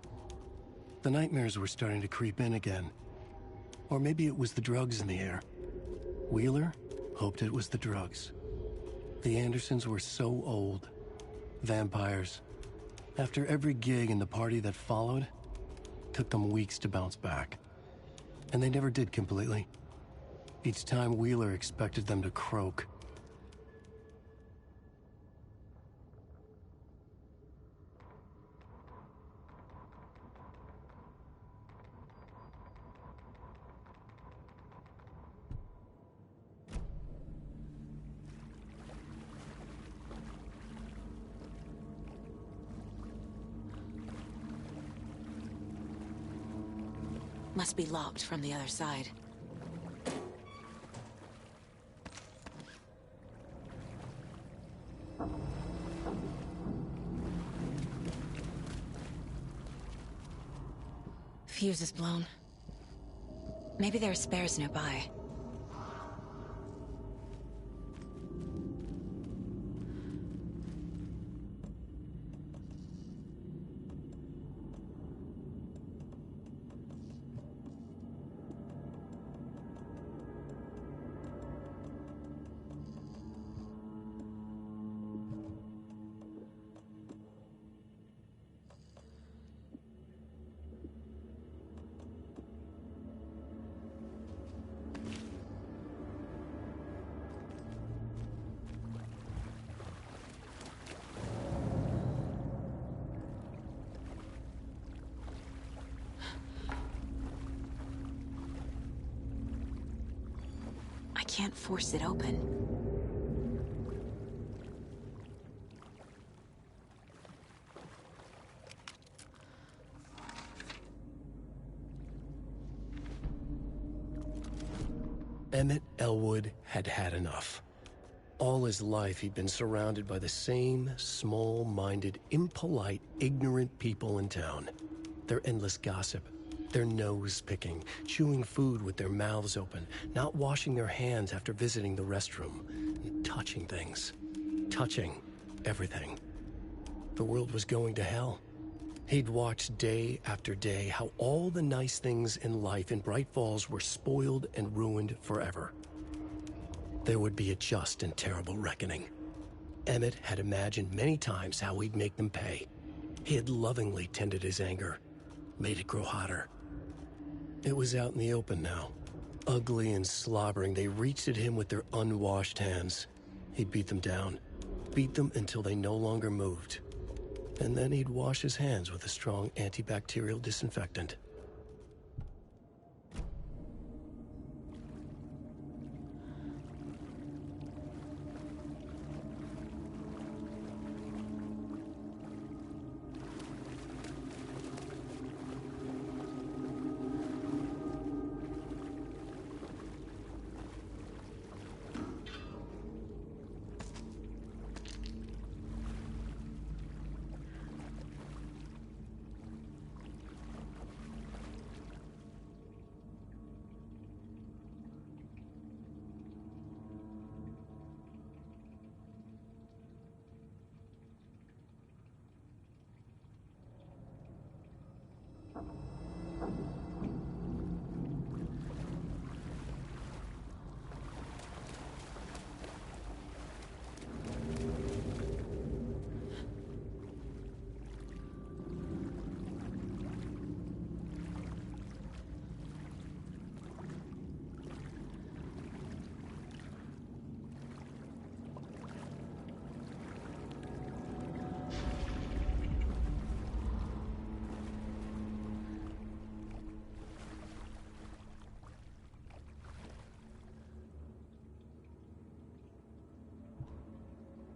The nightmares were starting to creep in again. Or maybe it was the drugs in the air. Wheeler hoped it was the drugs. The Andersons were so old. Vampires. After every gig and the party that followed, took them weeks to bounce back. And they never did completely. Each time Wheeler expected them to croak. Must be locked from the other side. Fuse is blown. Maybe there are spares nearby. I can't force it open. Emmett Elwood had had enough. All his life he'd been surrounded by the same small-minded, impolite, ignorant people in town. Their endless gossip, their nose-picking, chewing food with their mouths open, not washing their hands after visiting the restroom, and touching things. Touching everything. The world was going to hell. He'd watched day after day how all the nice things in life in Bright Falls were spoiled and ruined forever. There would be a just and terrible reckoning. Emmett had imagined many times how he'd make them pay. He had lovingly tended his anger, made it grow hotter. It was out in the open now. Ugly and slobbering, they reached at him with their unwashed hands. He'd beat them down, beat them until they no longer moved. And then he'd wash his hands with a strong antibacterial disinfectant.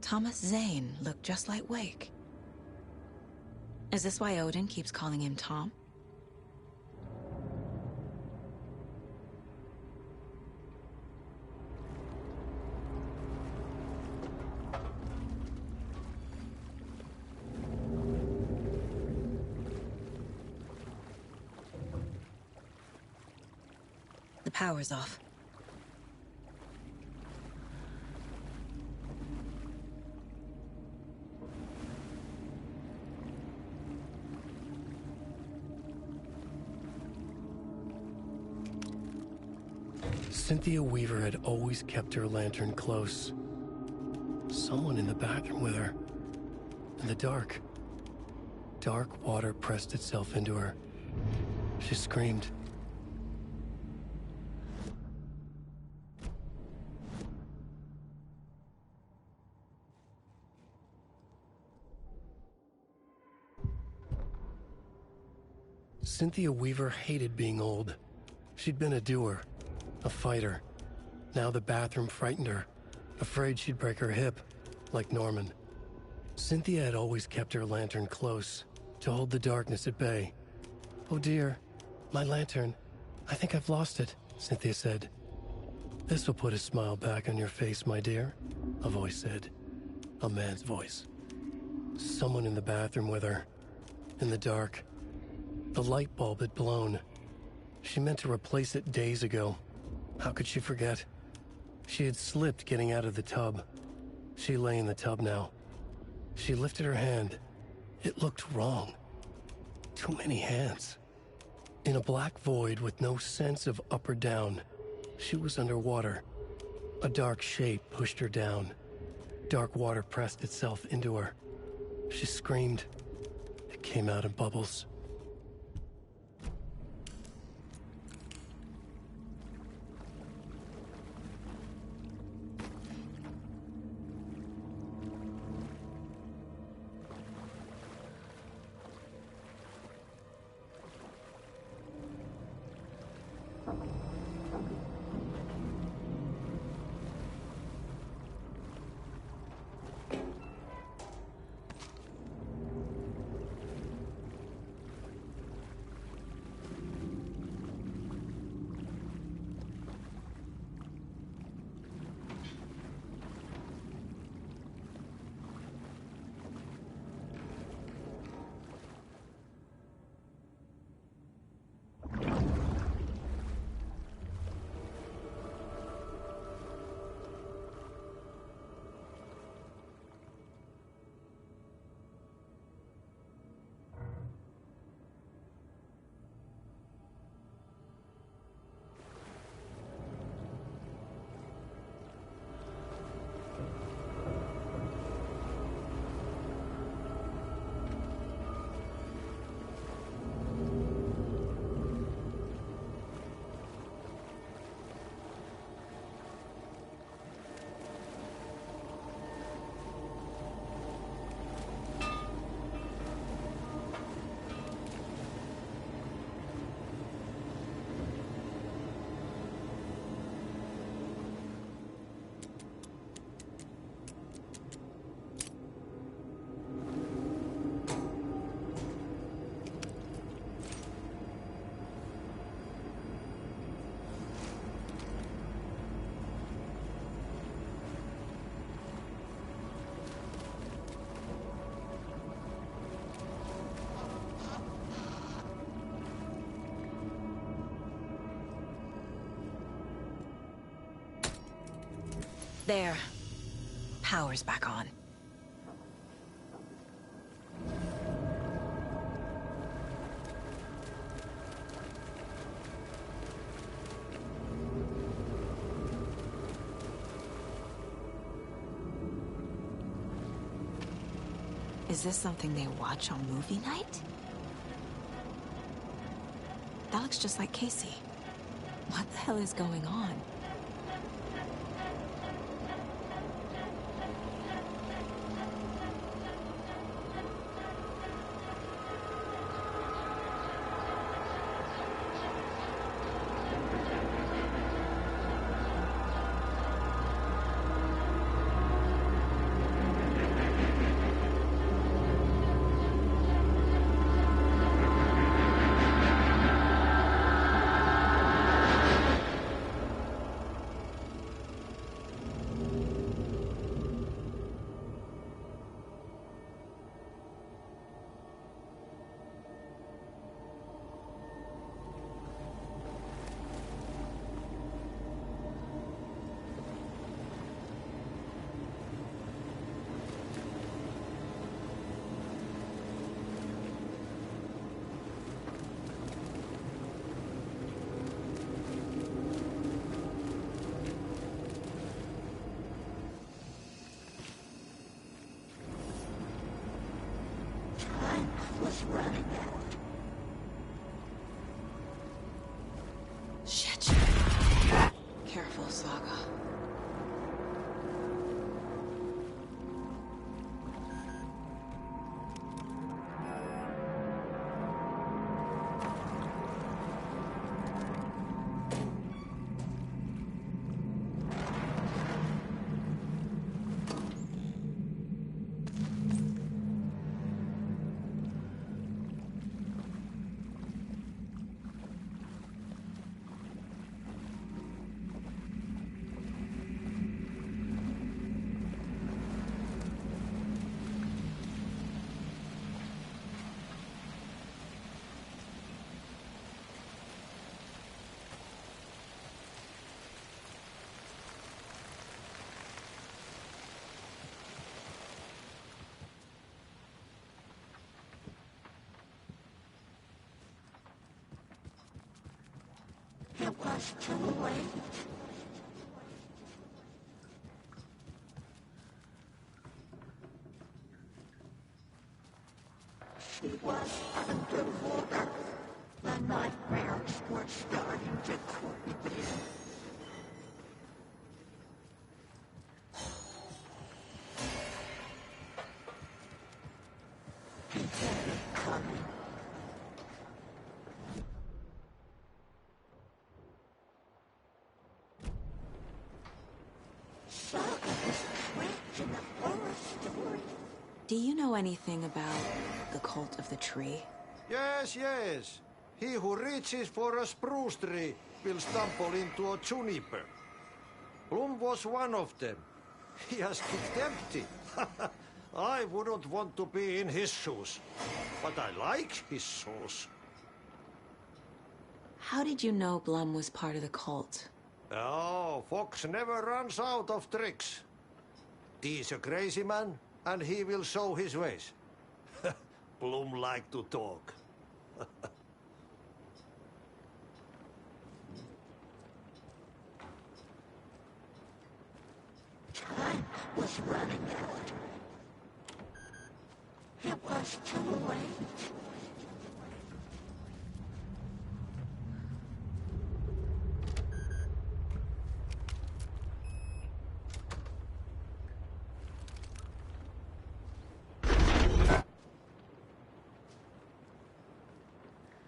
Thomas Zane looked just like Wake. Is this why Odin keeps calling him Tom? The power's off. Cynthia Weaver had always kept her lantern close. Someone in the bathroom with her. In the dark. Dark water pressed itself into her. She screamed. Cynthia Weaver hated being old. She'd been a doer, a fighter. Now the bathroom frightened her, afraid she'd break her hip, like Norman. Cynthia had always kept her lantern close, to hold the darkness at bay. "Oh dear, my lantern. I think I've lost it," Cynthia said. "This will put a smile back on your face, my dear," a voice said. A man's voice. Someone in the bathroom with her. In the dark. The light bulb had blown. She meant to replace it days ago. How could she forget? She had slipped getting out of the tub. She lay in the tub now. She lifted her hand. It looked wrong. Too many hands. In a black void with no sense of up or down, she was underwater. A dark shape pushed her down. Dark water pressed itself into her. She screamed. It came out in bubbles. There. Power's back on. Is this something they watch on movie night? That looks just like Casey. What the hell is going on? was running out. Shit. Careful, Saga. It was too late. She was underwater. The nightmares were starting to creep in. He had it coming. Saga is trapped in a forest story. Do you know anything about the cult of the tree? Yes, yes. He who reaches for a spruce tree will stumble into a juniper. Bloom was one of them. He has kicked empty. I wouldn't want to be in his shoes. But I like his shoes. How did you know Blum was part of the cult? Oh, Fox never runs out of tricks. He's a crazy man, and he will show his ways. Bloom like to talk. Time was running out. It was too late.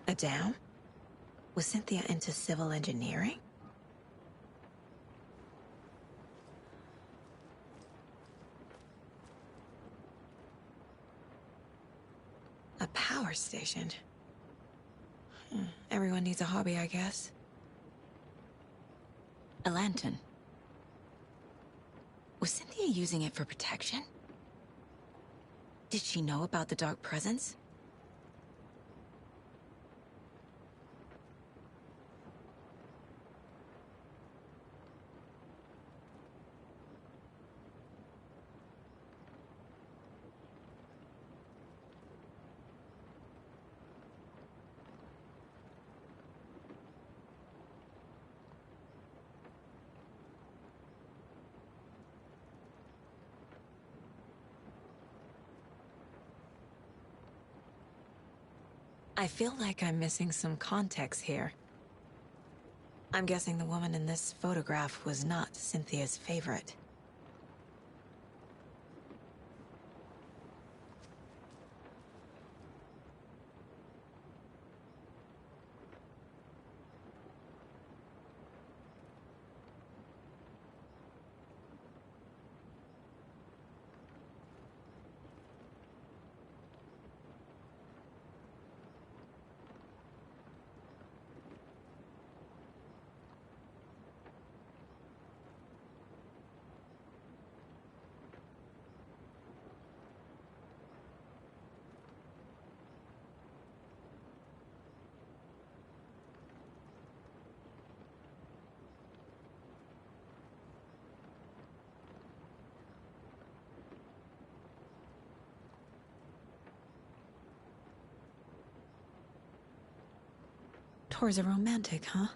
A dam? Was Cynthia into civil engineering? A power station? Everyone needs a hobby, I guess. A lantern. Was Cynthia using it for protection? Did she know about the dark presence? I feel like I'm missing some context here. I'm guessing the woman in this photograph was not Cynthia's favorite. Tor's a romantic, huh?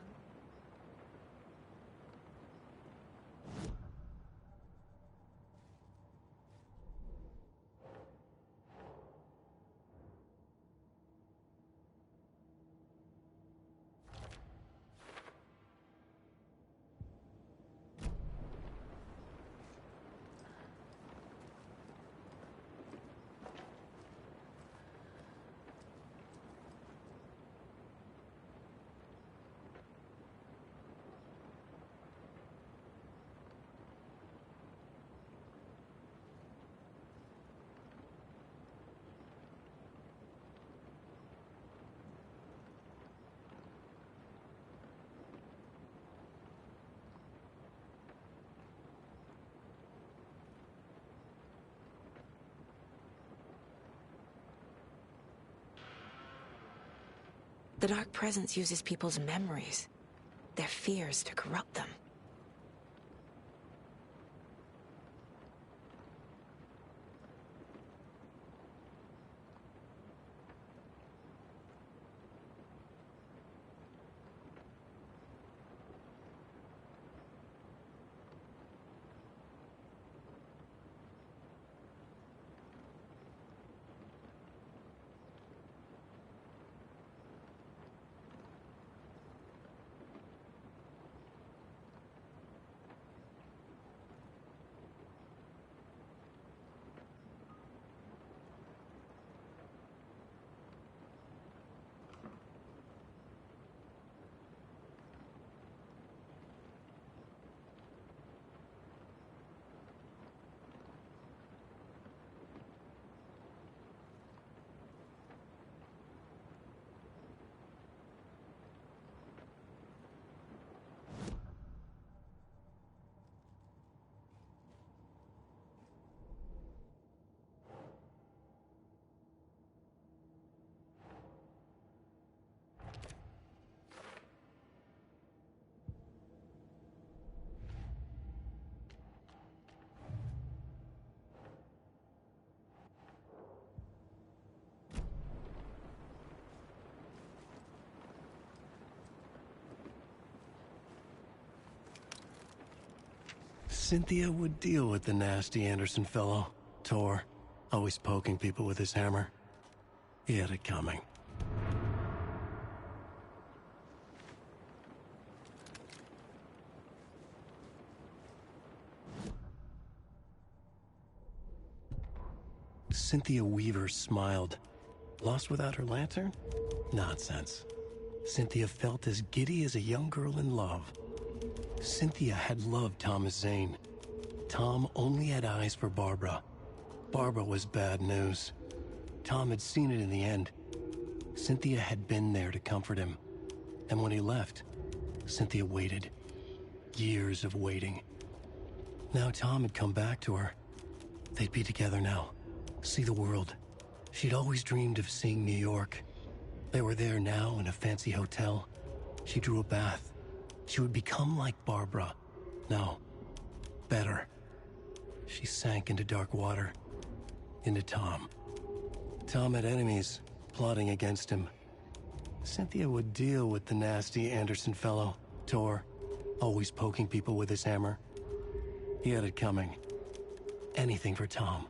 The Dark Presence uses people's memories, their fears to corrupt them. Cynthia would deal with the nasty Anderson fellow, Tor, always poking people with his hammer. He had it coming. Cynthia Weaver smiled. Lost without her lantern? Nonsense. Cynthia felt as giddy as a young girl in love. Cynthia had loved Thomas Zane. Tom only had eyes for Barbara. Barbara was bad news. Tom had seen it in the end. Cynthia had been there to comfort him. And when he left, Cynthia waited. Years of waiting. Now Tom had come back to her. They'd be together now. See the world. She'd always dreamed of seeing New York. They were there now in a fancy hotel. She drew a bath. She would become like Barbara. No, better. She sank into dark water. Into Tom. Tom had enemies plotting against him. Cynthia would deal with the nasty Anderson fellow, Tor, always poking people with his hammer. He had it coming. Anything for Tom.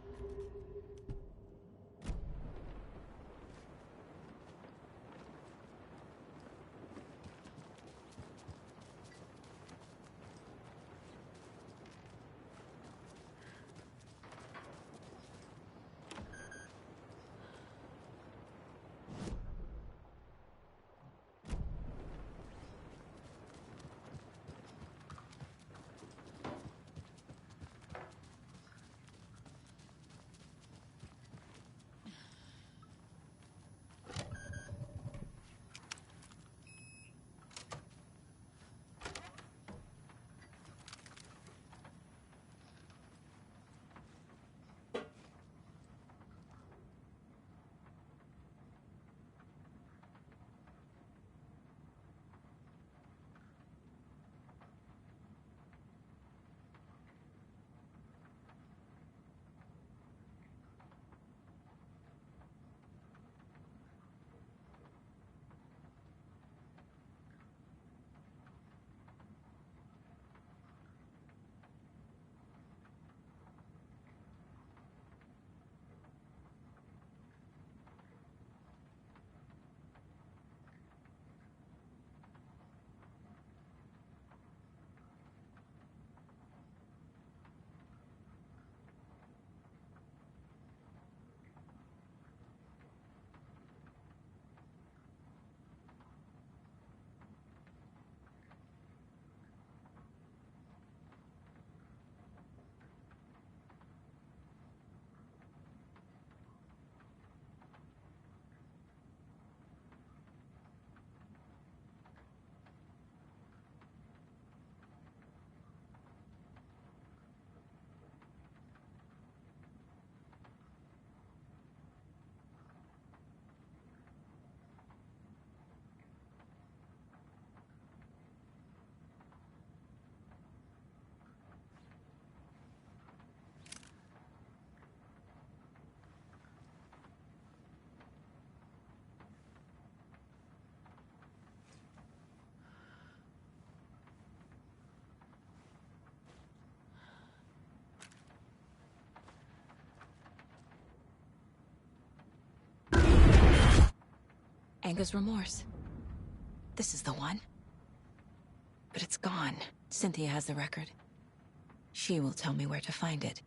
Anger's remorse. This is the one. But it's gone. Cynthia has the record. She will tell me where to find it.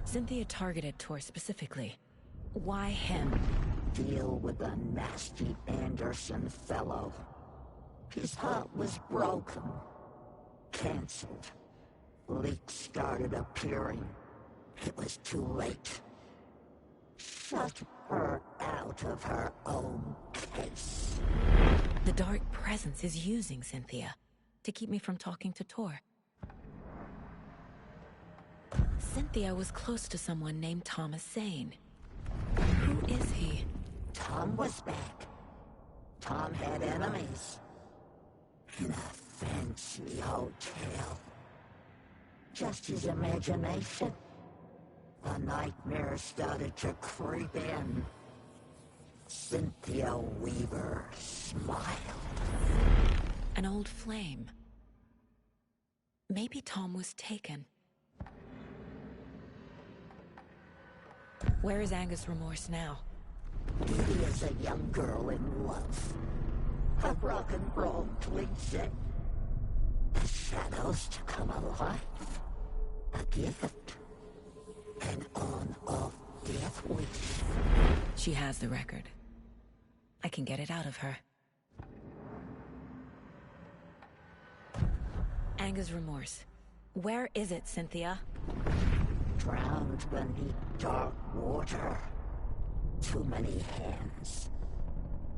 Cynthia targeted Tor specifically. Why him? Deal with the nasty Anderson fellow. His heart was broken. Cancelled. Leaks started appearing. It was too late. Shut her out of her own case. The dark presence is using Cynthia to keep me from talking to Tor. Cynthia was close to someone named Thomas Zane. Who is he? Tom was back. Tom had enemies. In a fancy hotel. Just his imagination. The nightmare started to creep in. Cynthia Weaver smiled. An old flame. Maybe Tom was taken. Where is Anger's remorse now? He is a young girl in love. A rock and roll cliche. The shadows to come alive. A gift. An on-off death wish. She has the record. I can get it out of her. Anger's remorse. Where is it, Cynthia? Drowned beneath dark water. Too many hands.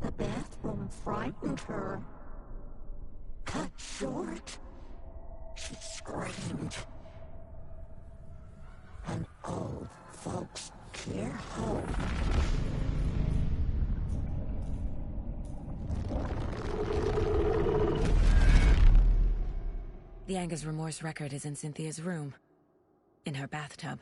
The bathroom frightened her. Cut short. She screamed. An old folks' care home. The Anger's remorse record is in Cynthia's room. In her bathtub.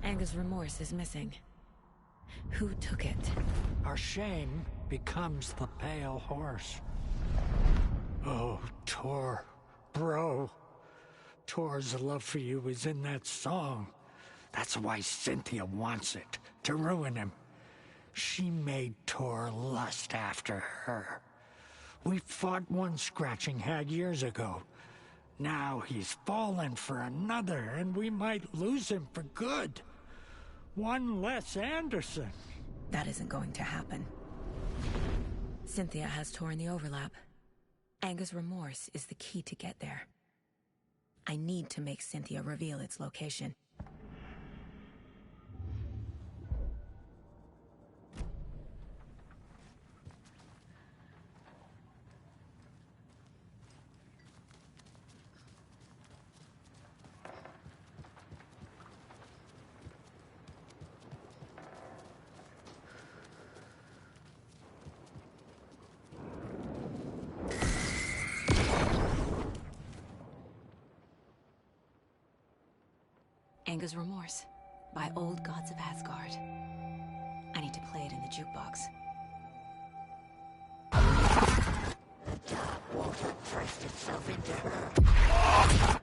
Anger's remorse is missing. Who took it? Our shame becomes the pale horse. Oh, Tor. Bro. Tor's love for you is in that song. That's why Cynthia wants it, to ruin him. She made Tor lust after her. We fought one scratching hag years ago. Now he's fallen for another, and we might lose him for good. One less Anderson. That isn't going to happen. Cynthia has Tor in the overlap. Anger's remorse is the key to get there. I need to make Cynthia reveal its location. Anger's Remorse by Old Gods of Asgard. I need to play it in the jukebox. The dark water pressed itself into her.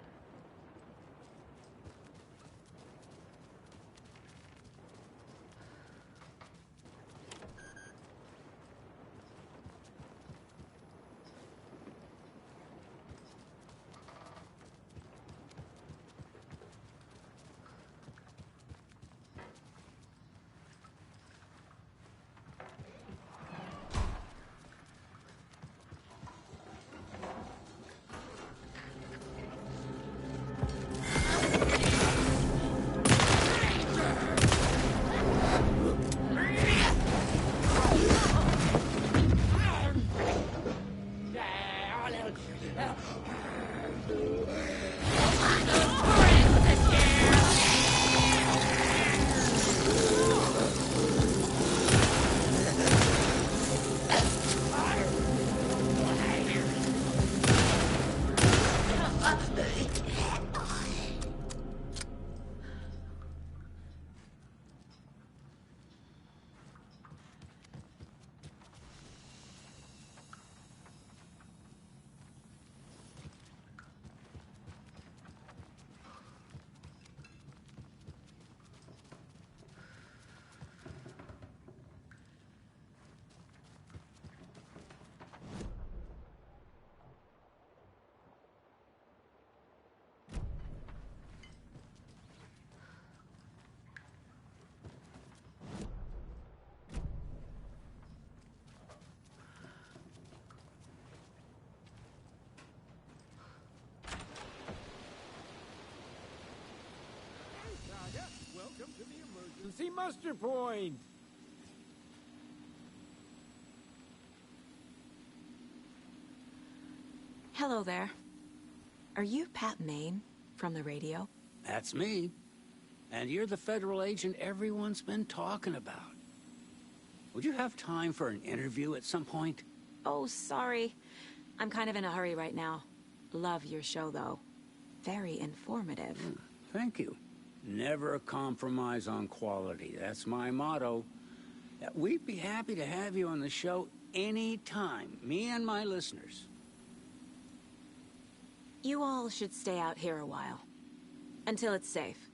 emergency muster point. Hello there. Are you Pat Maine from the radio? That's me. And you're the federal agent everyone's been talking about. Would you have time for an interview at some point? Oh, sorry. I'm kind of in a hurry right now. Love your show, though. Very informative. Thank you. Never compromise on quality. That's my motto. We'd be happy to have you on the show anytime, me and my listeners. You all should stay out here a while. Until it's safe.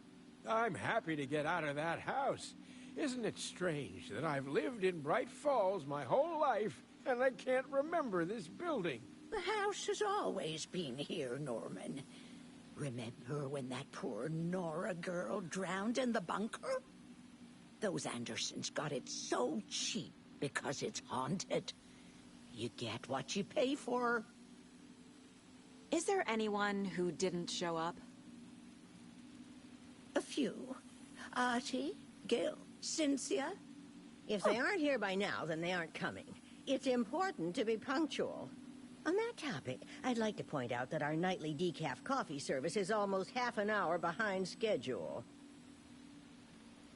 I'm happy to get out of that house. Isn't it strange that I've lived in Bright Falls my whole life and I can't remember this building? The house has always been here, Norman. Remember when that poor Nora girl drowned in the bunker? Those Andersons got it so cheap because it's haunted. You get what you pay for. Is there anyone who didn't show up? A few. Artie, Gil, Cynthia. If they aren't here by now, then they aren't coming. It's important to be punctual. On that topic, I'd like to point out that our nightly decaf coffee service is almost half an hour behind schedule.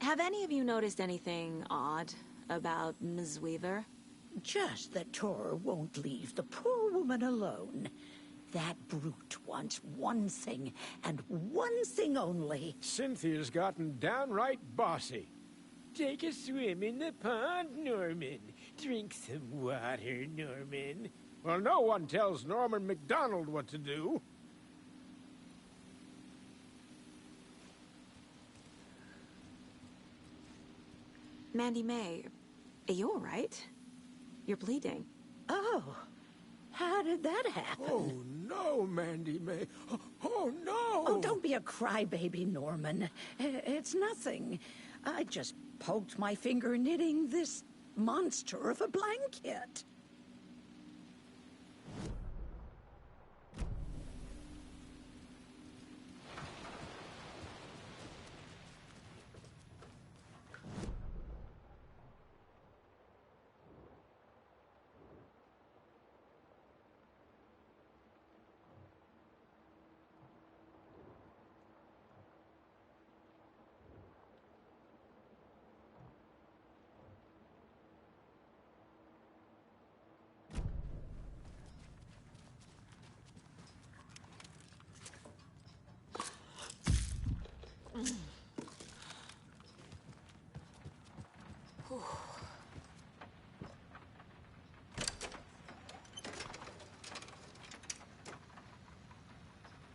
Have any of you noticed anything odd about Ms. Weaver? Just that Tor won't leave the poor woman alone. That brute wants one thing, and one thing only. Cynthia's gotten downright bossy. Take a swim in the pond, Norman. Drink some water, Norman. Well, no one tells Norman MacDonald what to do. Mandy May, are you all right? You're bleeding. Oh, how did that happen? Oh, no, Mandy May. Oh, no! Oh, don't be a crybaby, Norman. It's nothing. I just poked my finger knitting this monster of a blanket.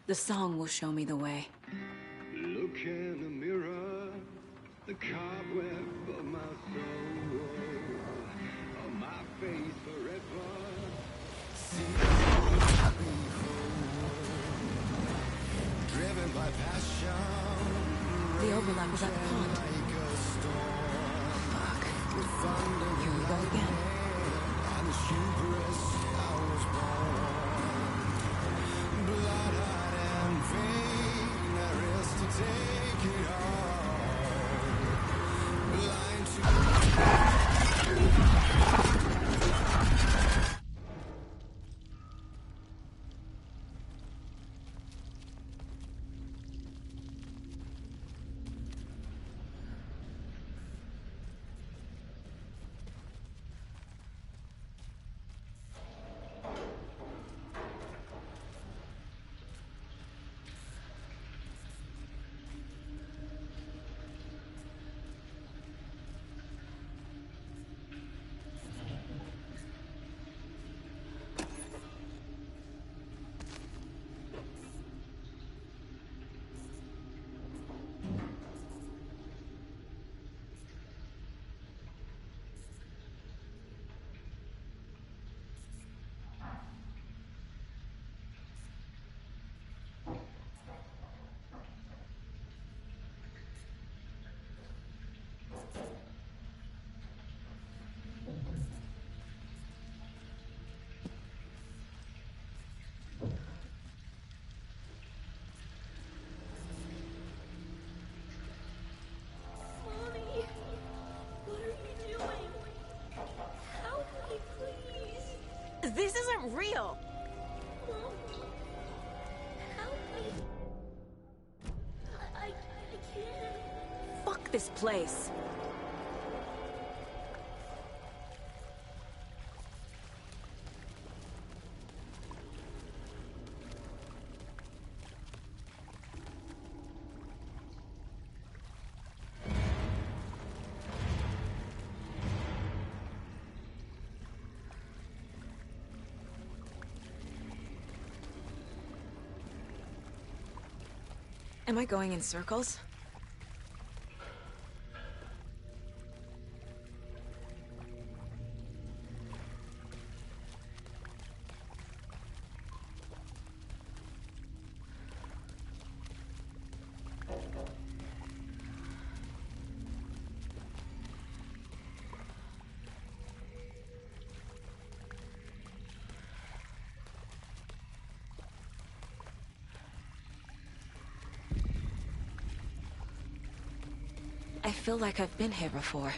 The song will show me the way. Look in the mirror, the cobweb of my soul, on my face forever. Driven by passion. The overlap was at the pond. Fuck. Here we go again. On the hubris I was born. Blood-eyed and vain, there is to take it all. Blind to... become real. Help me. I can't. Fuck this place. Am I going in circles? I feel like I've been here before.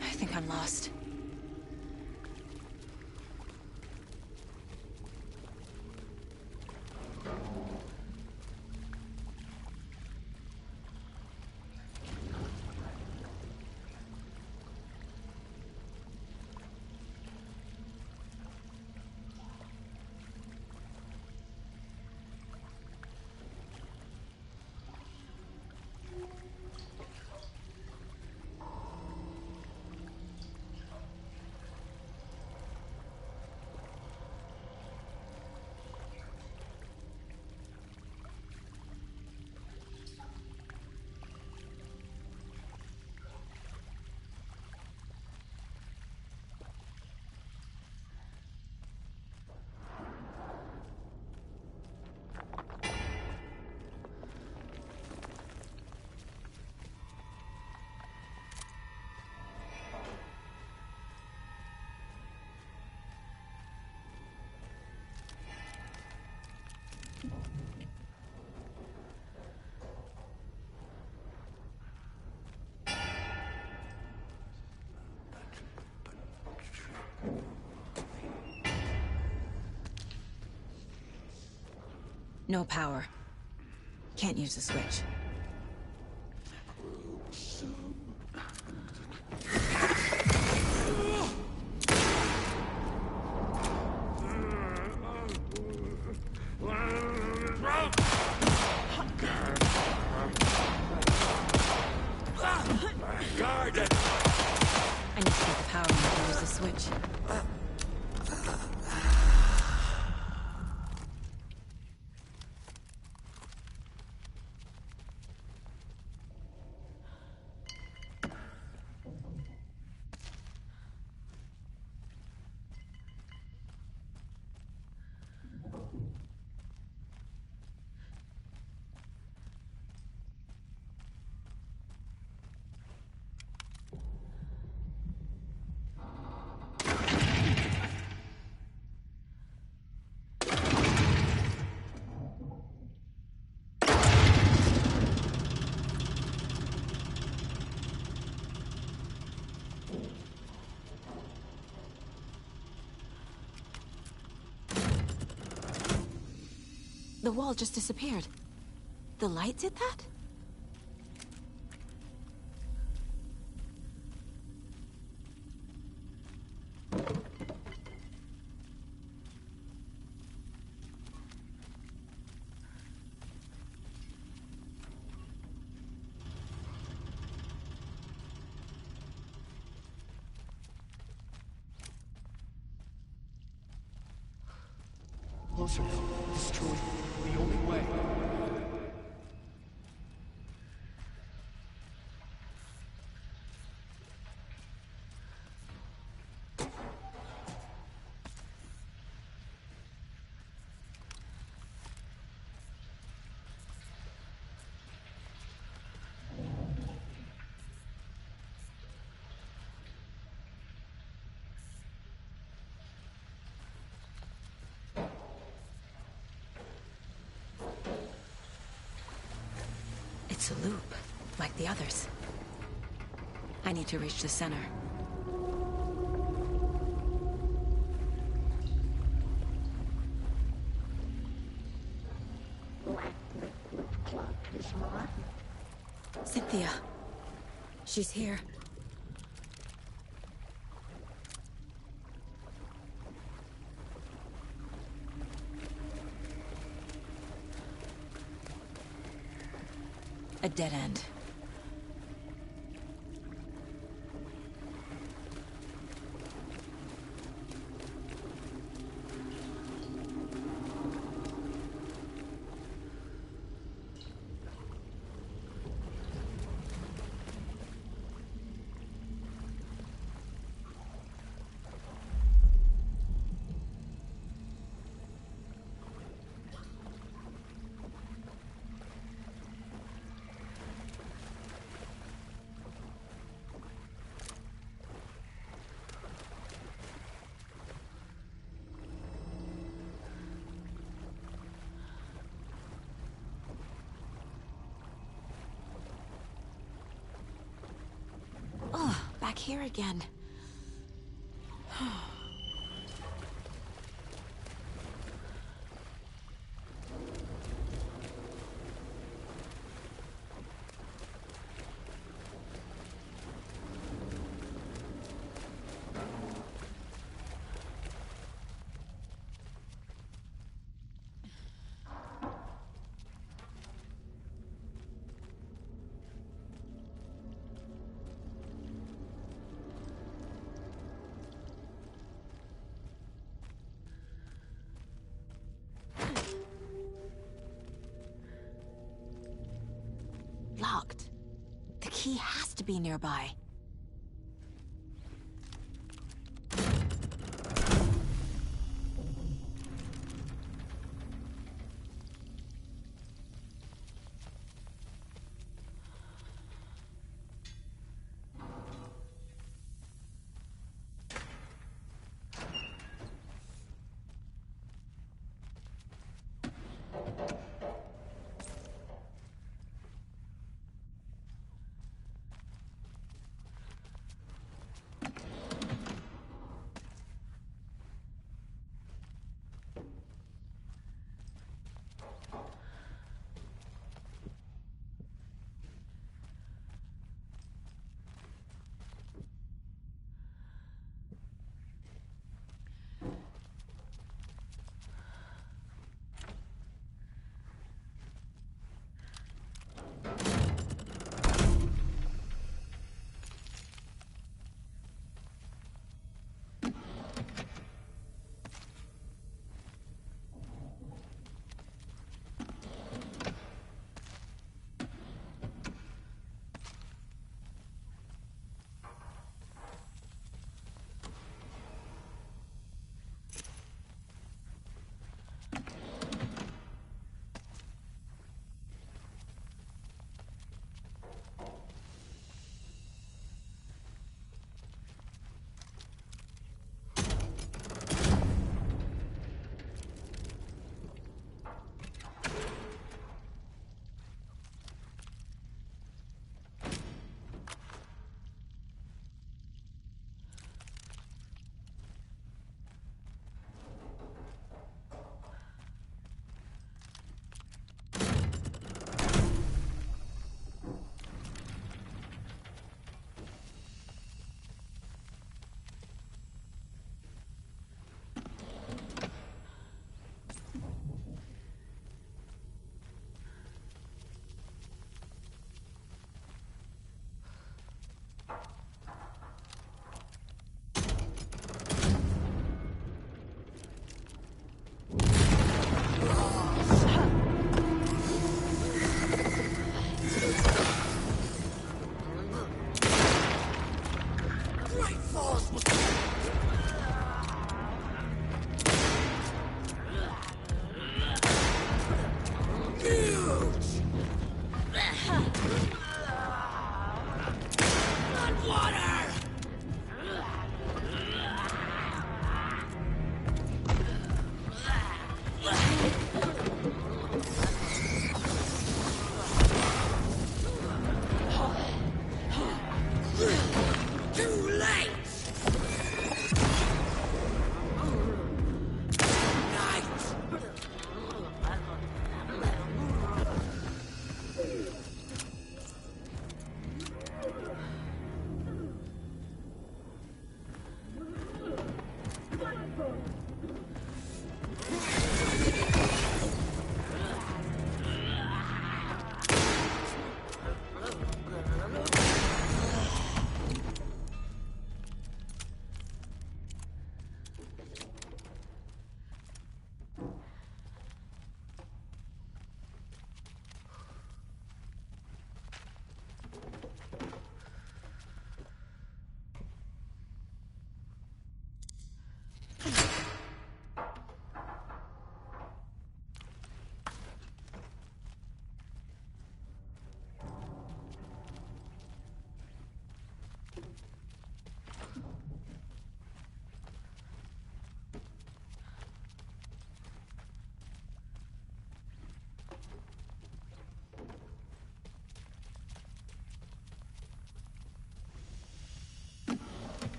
I think I'm lost. No power. Can't use the switch. I need to get the power and use the switch. The wall just disappeared. The light did that? Closer. It's truly the only way. the others. I need to reach the center. Cynthia. She's here. A dead end. Back here again. Locked. The key has to be nearby.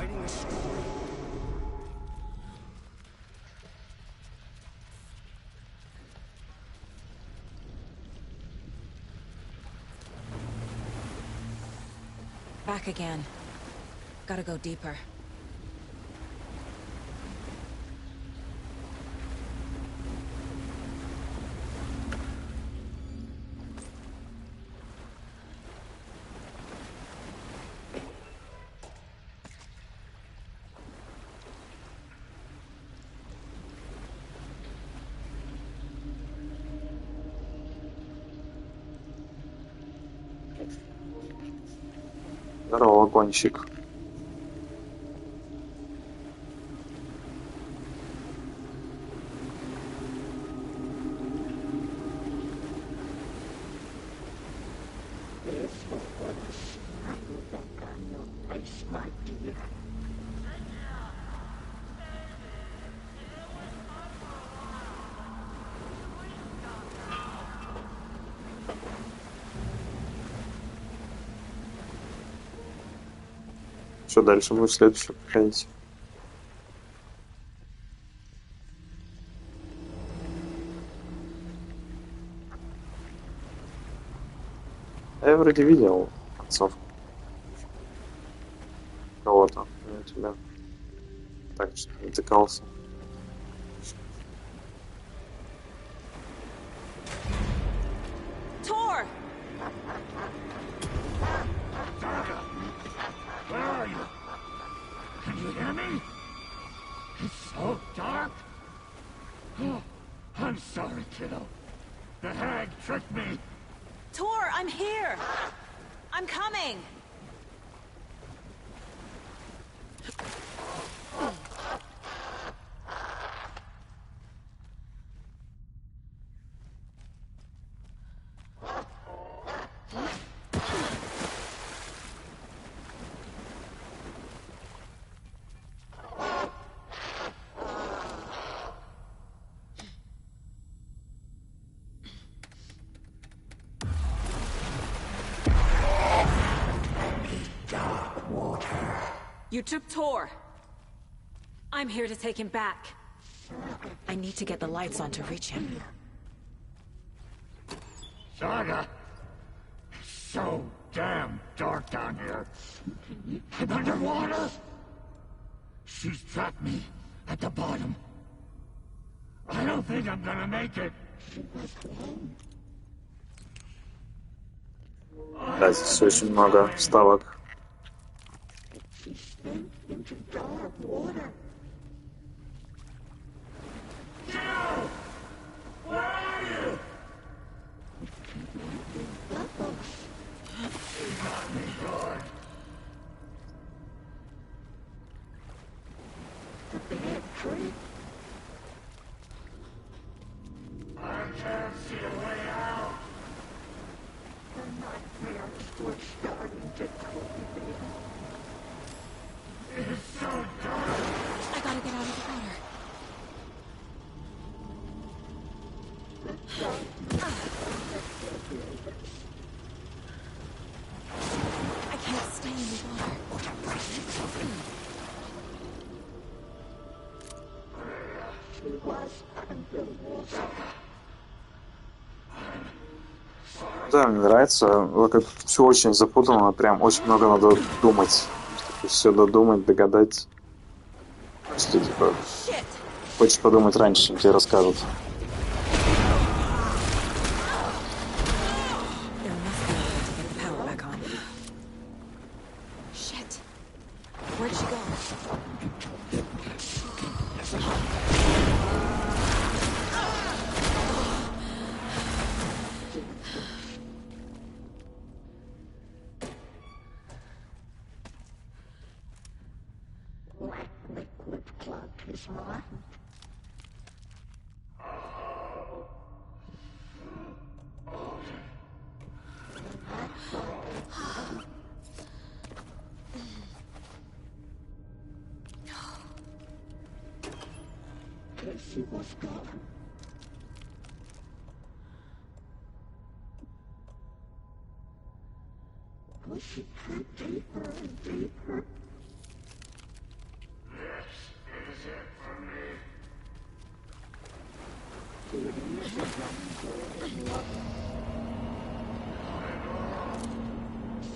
writing a story. Back again. Gotta go deeper. Здорово, гонщик. This will put a smile back on your face, my dear. Что дальше будет следующее проходить? Я вроде видел отцов. Кого-то. У тебя. Так что натыкался. Tor! Where are you? Can you hear me? It's so dark. Oh, I'm sorry, kiddo. The hag tricked me. Tor, I'm here! I'm coming! You took Tor. I'm here to take him back. I need to get the lights on to reach him. Saga, it's so damn dark down here. I'm underwater. She's trapped me at the bottom. I don't think I'm gonna make it. Да, здесь очень много вставок. Into dark water. Where are you? You got me good. The big tree. I can't see a way out. The nightmares were starting to cultivate. It's so dark. I gotta get out of the water. I can't stay in the water. She was underwater. Да, мне нравится. Как все очень запутано, прям очень много надо думать. Все додумать, догадать. Что типа хочешь подумать раньше, чем тебе расскажут. There must be a way to get the power back on. Shit. Where'd she go? Black liquid clogged his mind. Casey was gone. Pushing her deeper and deeper.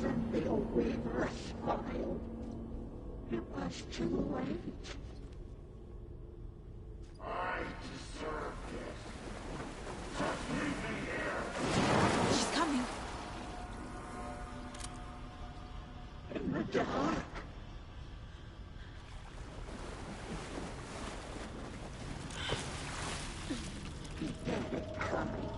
Cynthia Weaver smiled. It was too late. I deserved it. Just leave me here. She's coming. In the dark. He had it coming.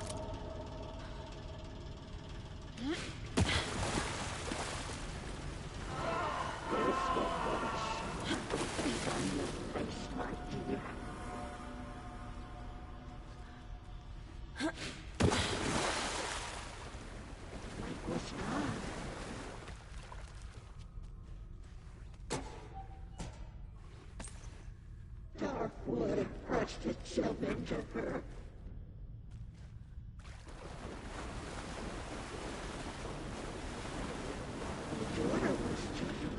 Dark wood pressed itself into her. The daughter was taken.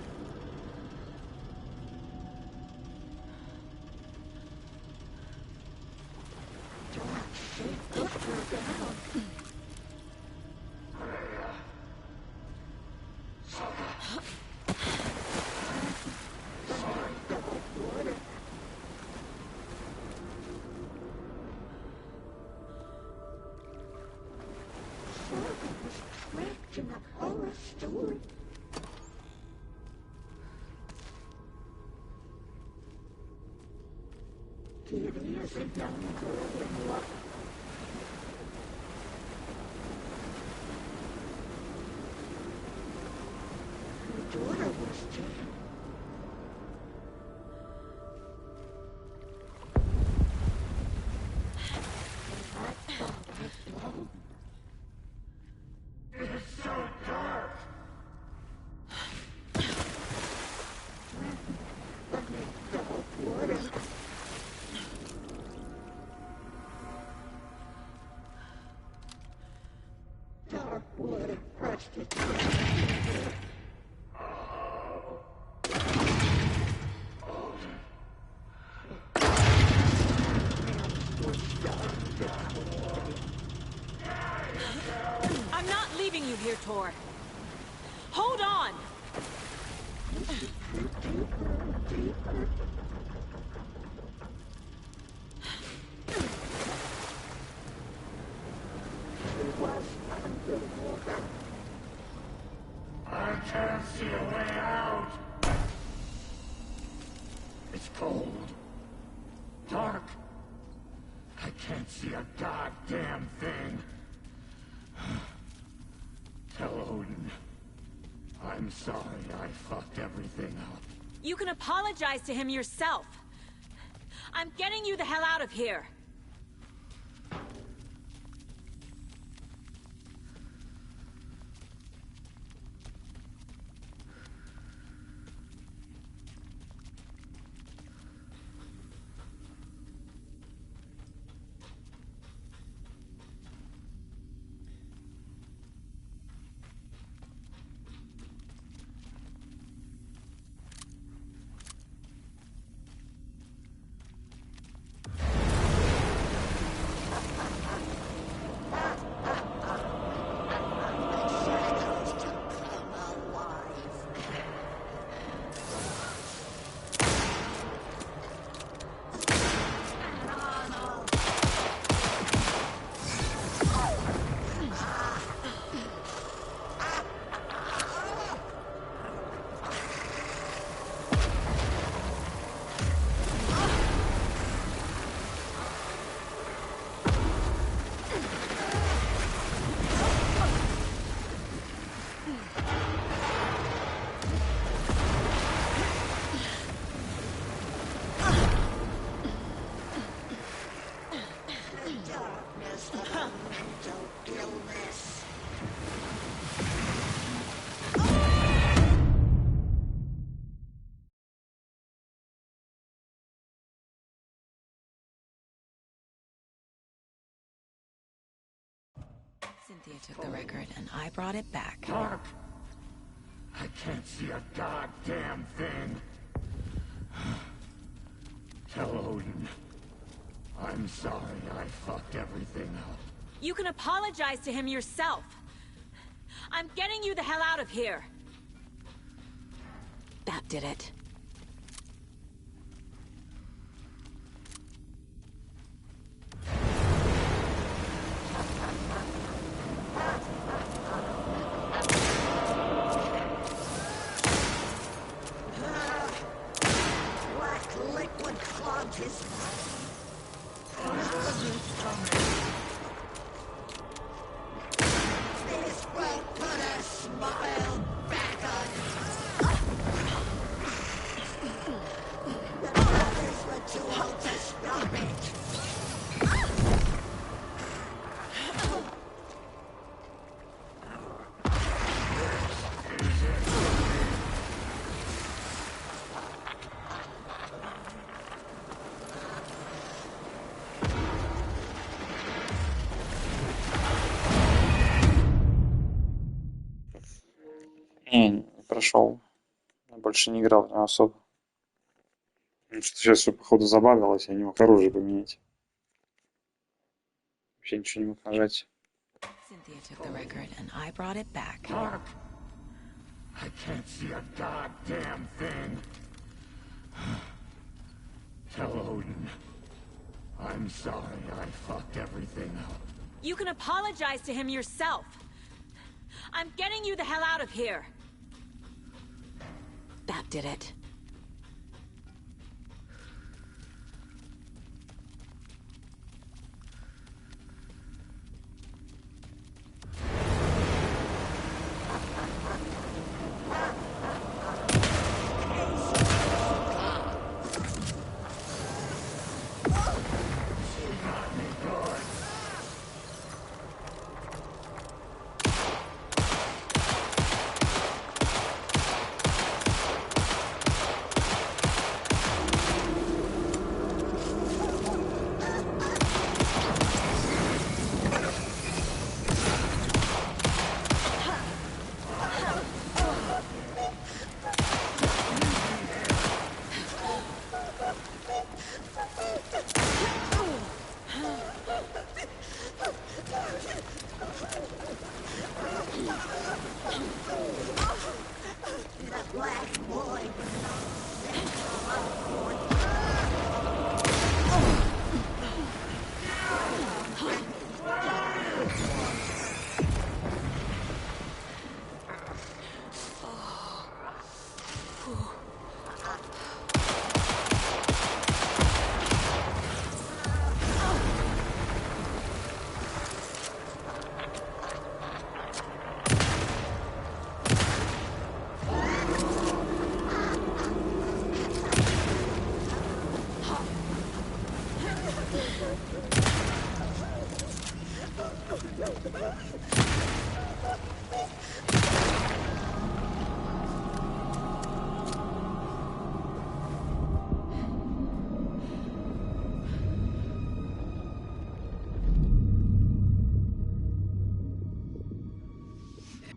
Dark shape took her down. Sorry, Dark Wood. Sarah was trapped in a horror story. Kitty is a young girl in love. Her daughter was taken. I thought I blown. It's so dark. Let me go, water. Dark wood pressed it together. I'm not leaving you here, Tor. Hold on! I can't see a way out. It's cold. Dark. I can't see a goddamn thing. Tell Odin. I'm sorry I fucked everything up. You can apologize to him yourself. I'm getting you the hell out of here. Cynthia took the record, and I brought it back. Dark. I can't see a goddamn thing. Tell Odin. I'm sorry I fucked everything up. You can apologize to him yourself. I'm getting you the hell out of here. That did it. Black liquid clogged his mouth. This will put a smile back on him. The brothers were too old to stop it. Не прошел. Я больше не играл в него особо. Потому что сейчас все, походу, забавилось, я не мог оружие поменять. Вообще ничего не мог нажать. Cynthia took the record and I brought it back. Mark, I can't see a goddamn thing. Tell Odin. I'm sorry I fucked everything up. You can apologize to him yourself. I'm getting you the hell out of here. That did it.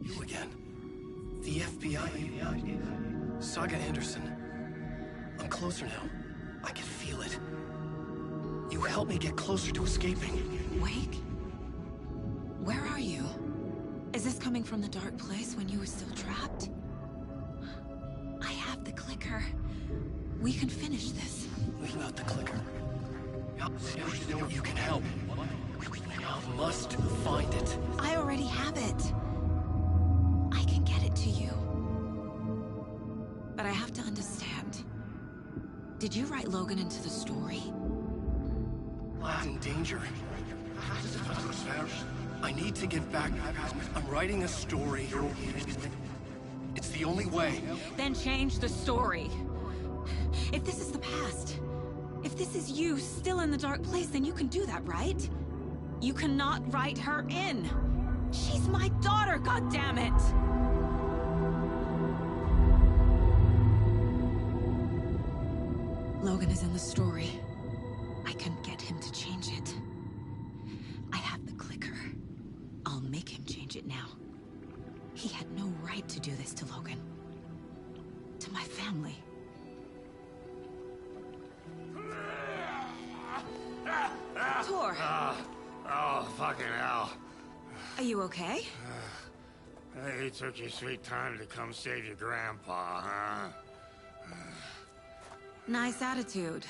You again. The FBI. Saga Anderson. I'm closer now. I can feel it. You helped me get closer to escaping. Wake? Where are you? Is this coming from the dark place when you were still trapped? I have the clicker. We can finish this. Without the clicker. You can help. I must find it. I already have it. I can get it to you. But I have to understand. Did you write Logan into the story? Lad's in danger. I need to get back. I'm writing a story. It's the only way. Then change the story. If this is the past, if this is you still in the dark place, then you can do that, right? You cannot write her in. She's my daughter, goddammit! Logan is in the story. I can get him to change it. I have the clicker. I'll make him change it now. He had no right to do this to Logan. To my family. fucking hell. Are you okay? Hey, you took your sweet time to come save your grandpa, huh? Nice attitude.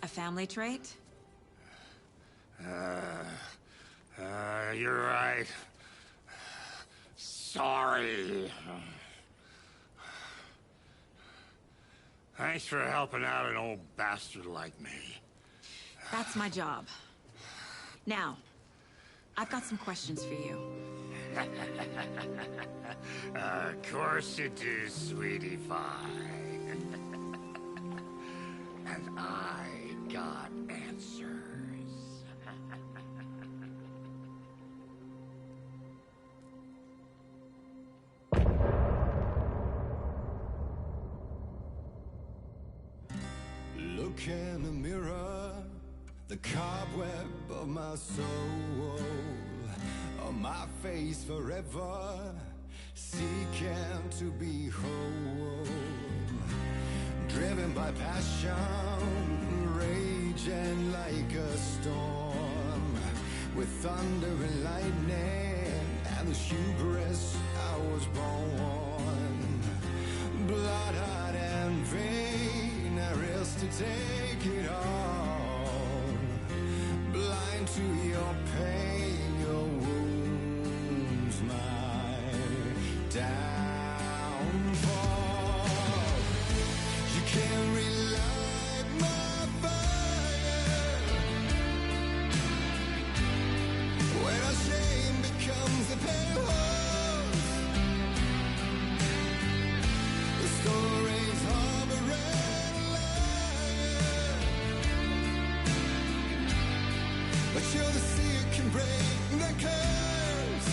A family trait? You're right. Sorry. Thanks for helping out an old bastard like me. That's my job. Now, I've got some questions for you. Of course you do, sweetie pie. And I got answers. Look in the mirror, the cobweb of my soul, on my face forever, seeking to be whole. Driven by passion, raging like a storm, with thunder and lightning, and the hubris I was born. Blood-hot and vain, I risk to take it all. Blind to your pain, your wounds, my downfall. You can't relight my fire when our shame becomes the pale-horse. The stories harboring a liar, but you're the sea that can break the curse.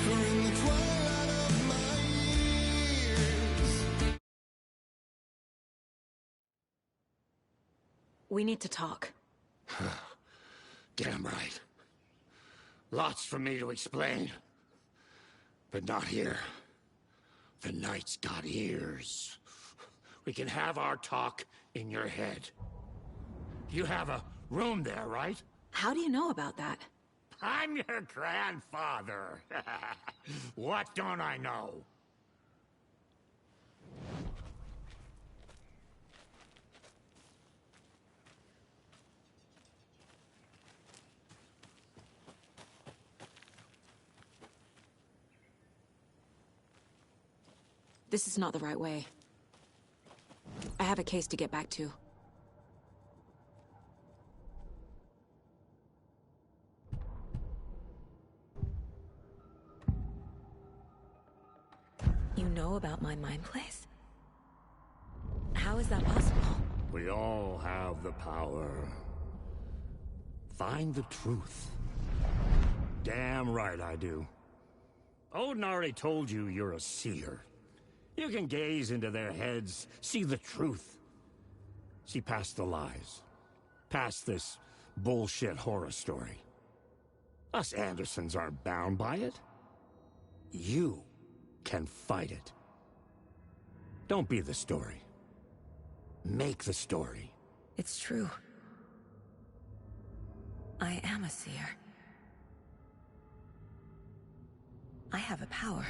For in the twilight of my years, We need to talk. Damn right. Lots for me to explain. But not here. The night's got ears. We can have our talk in your head. You have a room there, right? How do you know about that? I'm your grandfather. What don't I know? This is not the right way. I have a case to get back to. You know about my mind place? How is that possible? We all have the power. Find the truth. Damn right I do. Odin already told you you're a seer. You can gaze into their heads, see the truth. See past the lies. Past this bullshit horror story. Us Andersons aren't bound by it. You can fight it. Don't be the story. Make the story. It's true. I am a seer. I have a power.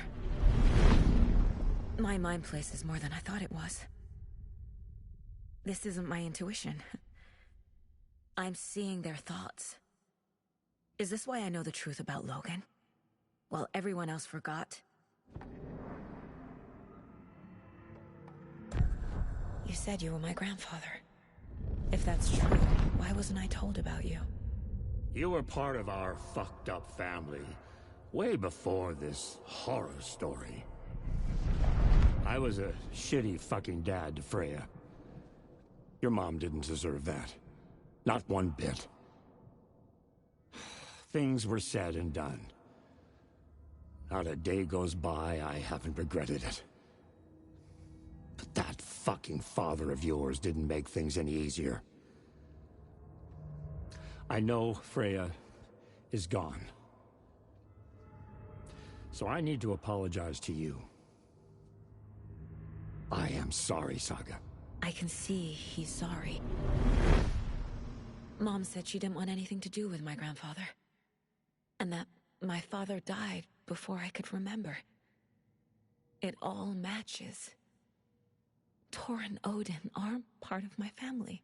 My mind place is more than I thought it was. This isn't my intuition. I'm seeing their thoughts. Is this why I know the truth about Logan? While everyone else forgot? You said you were my grandfather. If that's true, why wasn't I told about you? You were part of our fucked up family way before this horror story. I was a shitty fucking dad to Freya. Your mom didn't deserve that. Not one bit. Things were said and done. Not a day goes by I haven't regretted it. But that fucking father of yours didn't make things any easier. I know Freya is gone. So I need to apologize to you. I am sorry, Saga. I can see he's sorry. Mom said she didn't want anything to do with my grandfather. And that my father died before I could remember. It all matches. Tor and Odin aren't part of my family.